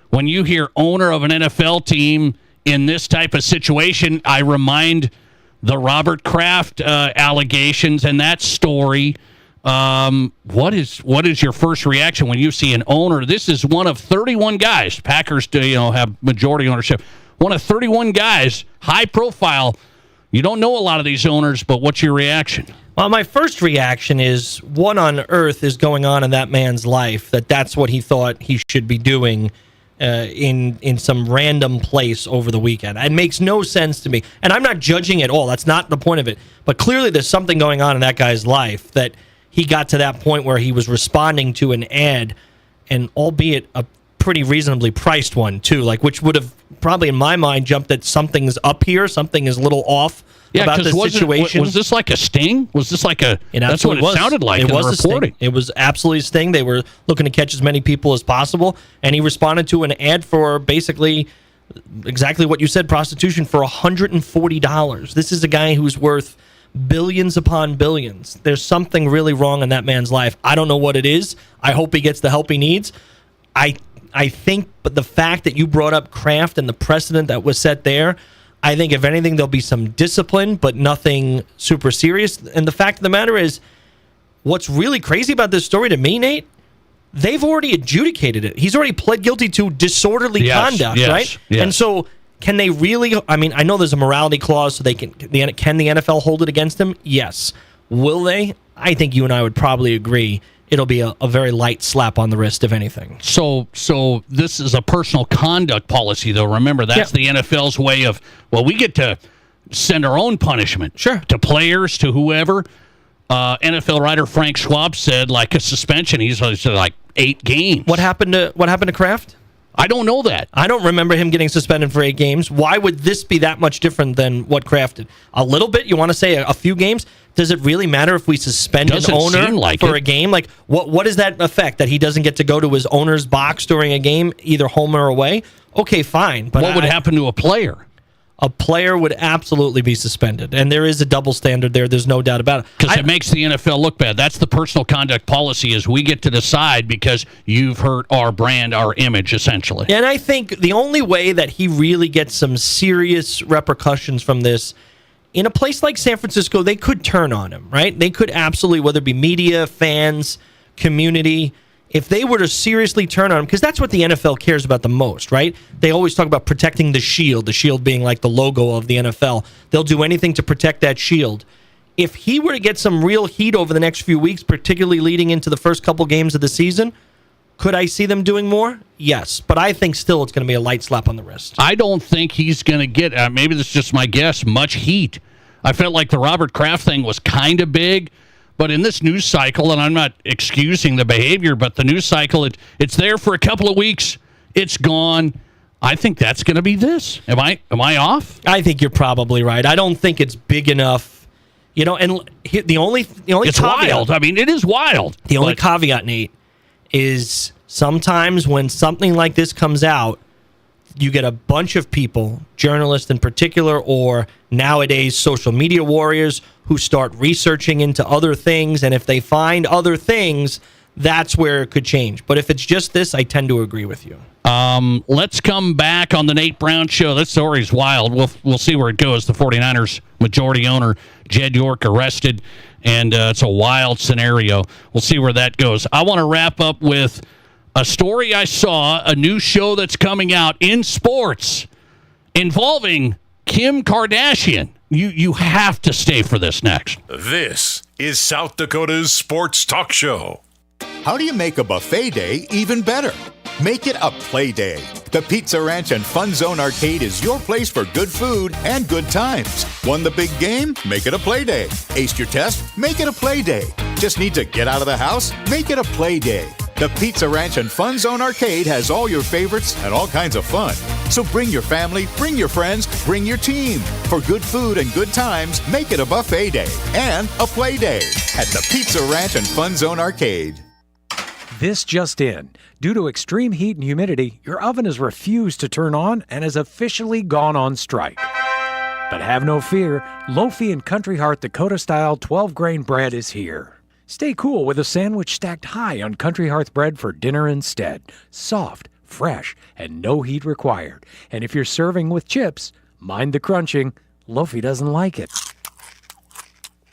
when you hear owner of an NFL team in this type of situation, I remind the Robert Kraft allegations and that story. What is your first reaction when you see an owner? This is one of 31 guys. Packers have majority ownership. One of 31 guys, high profile. You don't know a lot of these owners, but what's your reaction? Well, my first reaction is, what on earth is going on in that man's life that's what he thought he should be doing in some random place over the weekend? It makes no sense to me. And I'm not judging at all. That's not the point of it. But clearly there's something going on in that guy's life that he got to that point where he was responding to an ad, and albeit a pretty reasonably priced one, too, which would have probably, in my mind, jumped that something's up here, something is a little off about the situation. Was this like a sting? Was this like a... That's what it sounded like in the reporting. It was absolutely a sting. They were looking to catch as many people as possible, and he responded to an ad for basically exactly what you said, prostitution, for $140. This is a guy who's worth billions upon billions. There's something really wrong in that man's life. I don't know what it is. I hope he gets the help he needs. I think, but the fact that you brought up Kraft and the precedent that was set there, I think if anything, there'll be some discipline, but nothing super serious. And the fact of the matter is, what's really crazy about this story to me, Nate, they've already adjudicated it. He's already pled guilty to disorderly conduct, right? Yes. And so can they really, I know there's a morality clause, so can the NFL hold it against him? Yes. Will they? I think you and I would probably agree it'll be a very light slap on the wrist, if anything. So this is a personal conduct policy, though. Remember, that's the NFL's way of, we get to send our own punishment. Sure. To players, to whoever. NFL writer Frank Schwab said like a suspension. He's like 8 games. What happened to Kraft? I don't know that. I don't remember him getting suspended for 8 games. Why would this be that much different than what Kraft did? A little bit? You want to say a few games? Does it really matter if we suspend an owner for a game? Like, what is that effect? That he doesn't get to go to his owner's box during a game, either home or away? Okay, fine. But what would happen to a player? A player would absolutely be suspended. And there is a double standard there. There's no doubt about it. Because it makes the NFL look bad. That's the personal conduct policy, is we get to decide because you've hurt our brand, our image, essentially. And I think the only way that he really gets some serious repercussions from this, in a place like San Francisco, they could turn on him, right? They could absolutely, whether it be media, fans, community, if they were to seriously turn on him, because that's what the NFL cares about the most, right? They always talk about protecting the shield being like the logo of the NFL. They'll do anything to protect that shield. If he were to get some real heat over the next few weeks, particularly leading into the first couple games of the season, could I see them doing more? Yes. But I think still it's going to be a light slap on the wrist. I don't think he's going to get, maybe this is just my guess, much heat. I felt like the Robert Kraft thing was kind of big. But in this news cycle, and I'm not excusing the behavior, but the news cycle, it's there for a couple of weeks. It's gone. I think that's going to be this. Am I off? I think you're probably right. I don't think it's big enough. You know, and the only it's caveat, wild. I mean, it is wild. The only caveat, Nate, is sometimes when something like this comes out, you get a bunch of people, journalists in particular, or nowadays social media warriors, who start researching into other things, and if they find other things, that's where it could change. But if it's just this, I tend to agree with you. Let's come back on the Nate Brown Show. This story's wild. We'll see where it goes. The 49ers majority owner, Jed York, arrested, and it's a wild scenario. We'll see where that goes. I want to wrap up with a story I saw, a new show that's coming out in sports involving Kim Kardashian. You have to stay for this next. This is South Dakota's sports talk show. How do you make a buffet day even better? Make it a play day. The Pizza Ranch and Fun Zone Arcade is your place for good food and good times. Won the big game? Make it a play day. Aced your test? Make it a play day. Just need to get out of the house? Make it a play day. The Pizza Ranch and Fun Zone Arcade has all your favorites and all kinds of fun. So bring your family, bring your friends, bring your team. For good food and good times, make it a buffet day and a play day at the Pizza Ranch and Fun Zone Arcade. This just in. Due to extreme heat and humidity, your oven has refused to turn on and has officially gone on strike. But have no fear, Lofi and Country Heart Dakota-style 12-grain bread is here. Stay cool with a sandwich stacked high on Country Hearth bread for dinner instead. Soft, fresh, and no heat required. And if you're serving with chips, mind the crunching. Lofi doesn't like it.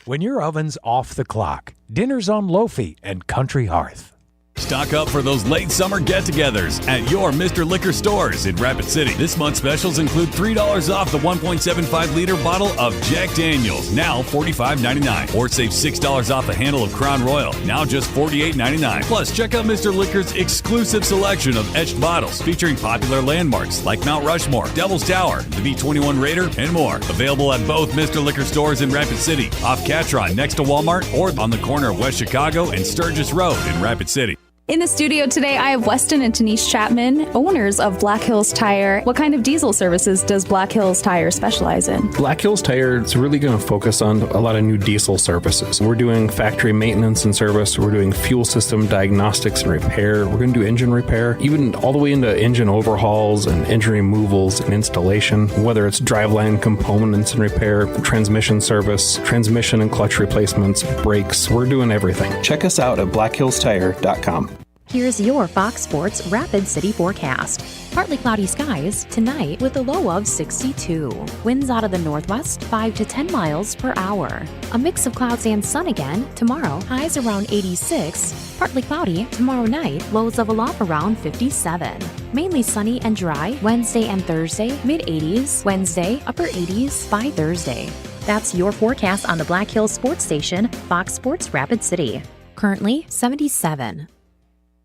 When your oven's off the clock, dinner's on Lofi and Country Hearth. Stock up for those late summer get-togethers at your Mr. Liquor stores in Rapid City. This month's specials include $3 off the 1.75-liter bottle of Jack Daniels, now $45.99. Or save $6 off the handle of Crown Royal, now just $48.99. Plus, check out Mr. Liquor's exclusive selection of etched bottles featuring popular landmarks like Mount Rushmore, Devil's Tower, the B-21 Raider, and more. Available at both Mr. Liquor stores in Rapid City, off Catron next to Walmart, or on the corner of West Chicago and Sturgis Road in Rapid City. In the studio today, I have Weston and Denise Chapman, owners of Black Hills Tire. What kind of diesel services does Black Hills Tire specialize in? Black Hills Tire is really going to focus on a lot of new diesel services. We're doing factory maintenance and service. We're doing fuel system diagnostics and repair. We're going to do engine repair, even all the way into engine overhauls and engine removals and installation, whether it's driveline components and repair, transmission service, transmission and clutch replacements, brakes. We're doing everything. Check us out at blackhillstire.com. Here's your Fox Sports Rapid City forecast. Partly cloudy skies tonight with a low of 62. Winds out of the northwest 5 to 10 miles per hour. A mix of clouds and sun again tomorrow, highs around 86. Partly cloudy tomorrow night, lows of a low around 57. Mainly sunny and dry Wednesday and Thursday, mid-80s. Wednesday, upper 80s by Thursday. That's your forecast on the Black Hills Sports Station, Fox Sports Rapid City. Currently 77.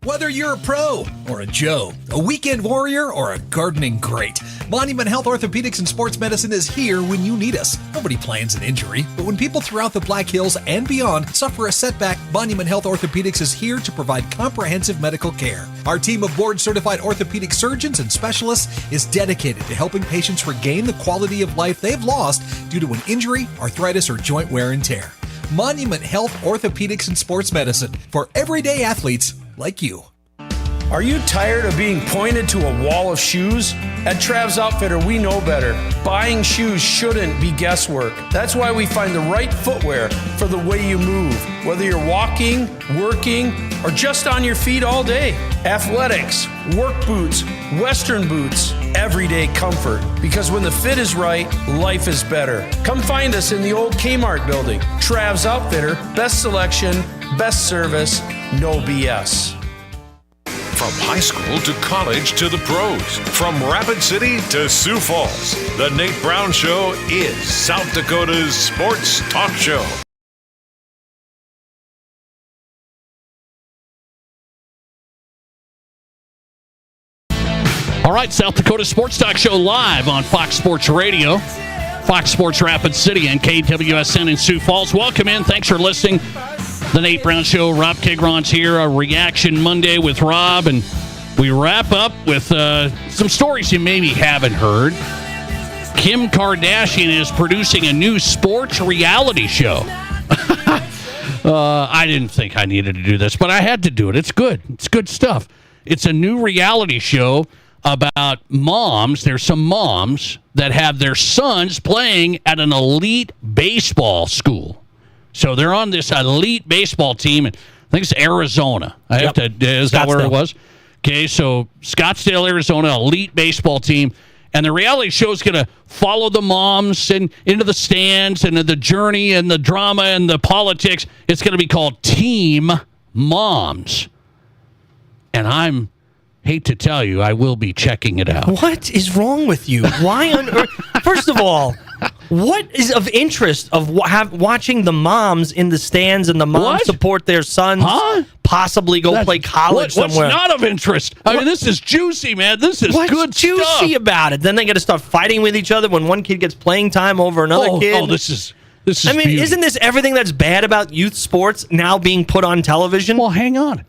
Whether you're a pro or a Joe, a weekend warrior or a gardening great, Monument Health Orthopedics and Sports Medicine is here when you need us. Nobody plans an injury, but when people throughout the Black Hills and beyond suffer a setback, Monument Health Orthopedics is here to provide comprehensive medical care. Our team of board-certified orthopedic surgeons and specialists is dedicated to helping patients regain the quality of life they've lost due to an injury, arthritis, or joint wear and tear. Monument Health Orthopedics and Sports Medicine for everyday athletes like you. Are you tired of being pointed to a wall of shoes? At Trav's Outfitter, we know better. Buying shoes shouldn't be guesswork. That's why we find the right footwear for the way you move, whether you're walking, working, or just on your feet all day. Athletics, work boots, Western boots, everyday comfort. Because when the fit is right, life is better. Come find us in the old Kmart building. Trav's Outfitter, best selection, best service, no BS. From high school to college to the pros, from Rapid City to Sioux Falls, the Nate Brown Show is South Dakota's sports talk show. All right, South Dakota Sports Talk Show live on Fox Sports Radio, Fox Sports Rapid City, and KWSN in Sioux Falls. Welcome in. Thanks for listening. The Nate Brown Show. Rob Kegron's here. A Reaction Monday with Rob, and we wrap up with some stories you maybe haven't heard. Kim Kardashian is producing a new sports reality show. I didn't think I needed to do this, but I had to do it. It's good. It's good stuff. It's a new reality show about moms. There's some moms that have their sons playing at an elite baseball school. So they're on this elite baseball team, and I think it's Arizona. Is that where it was? Okay, so Scottsdale, Arizona, elite baseball team. And the reality show is going to follow the moms and into the stands and the journey and the drama and the politics. It's going to be called Team Moms. And hate to tell you, I will be checking it out. What is wrong with you? Why on earth? First of all, what is of interest of watching the moms in the stands and the moms support their sons possibly go play college somewhere? What's not of interest? I mean, this is juicy, man. This is What's good juicy stuff. about it? Then they got to start fighting with each other when one kid gets playing time over another kid. Oh, this is I mean, beauty. isn't this everything that's bad about youth sports now being put on television? Well, hang on.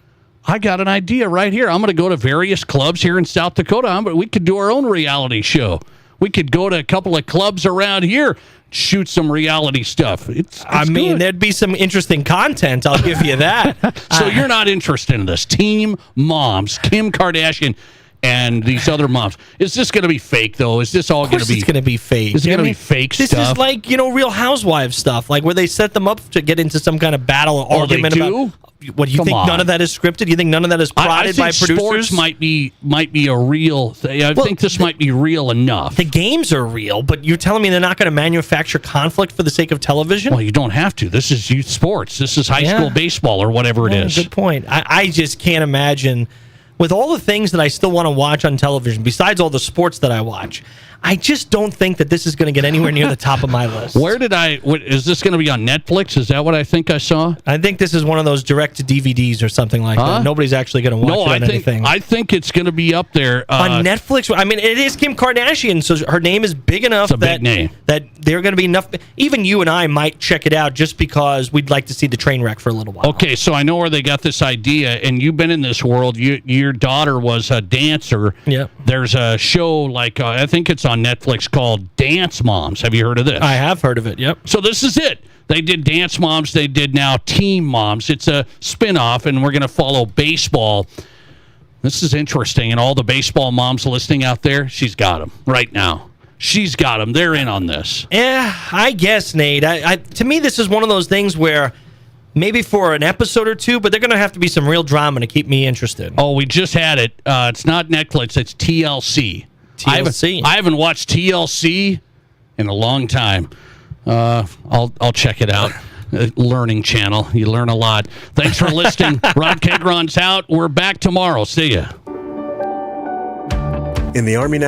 I got an idea right here. I'm going to go to various clubs here in South Dakota. We could do our own reality show. We could go to a couple of clubs around here, shoot some reality stuff. It's good. There'd be some interesting content. I'll give you that. So you're not interested in this. Team Moms, Kim Kardashian, and these other moms. Is this going to be fake, though? Is this all going to be... It's going to be fake. Is it going to be fake this stuff? This is like, Real Housewives stuff, like where they set them up to get into some kind of battle or argument they do? about... What, do you Come think on. none of that is scripted? You think none of that is prodded by producers? Sports might be a real thing. I think this might be real enough. The games are real, but you're telling me they're not going to manufacture conflict for the sake of television? Well, you don't have to. This is youth sports. This is high school baseball or whatever it is. Good point. I just can't imagine, with all the things that I still want to watch on television, besides all the sports that I watch, I just don't think that this is going to get anywhere near the top of my list. Is this going to be on Netflix? Is that what I think I saw? I think this is one of those direct to DVDs or something like that. Nobody's actually going to watch it on anything. I think it's going to be up there. On Netflix? I mean, it is Kim Kardashian, so her name is big enough big name. that they're going to be enough. Even you and I might check it out just because we'd like to see the train wreck for a little while. Okay, so I know where they got this idea, and you've been in this world. Your daughter was a dancer. Yeah. There's a show like, I think it's on Netflix called Dance Moms. Have you heard of this? I have heard of it, yep. So this is it. They did Dance Moms. They did now Team Moms. It's a spinoff, and we're going to follow baseball. This is interesting, and all the baseball moms listening out there, she's got them right now. She's got them. They're in on this. Yeah, I guess, Nate. To me, this is one of those things where maybe for an episode or two, but they're going to have to be some real drama to keep me interested. Oh, we just had it. It's not Netflix. It's TLC. TLC. I haven't watched TLC in a long time. I'll check it out. Learning channel. You learn a lot. Thanks for listening. Rob Kegron's out. We're back tomorrow. See ya. In the Army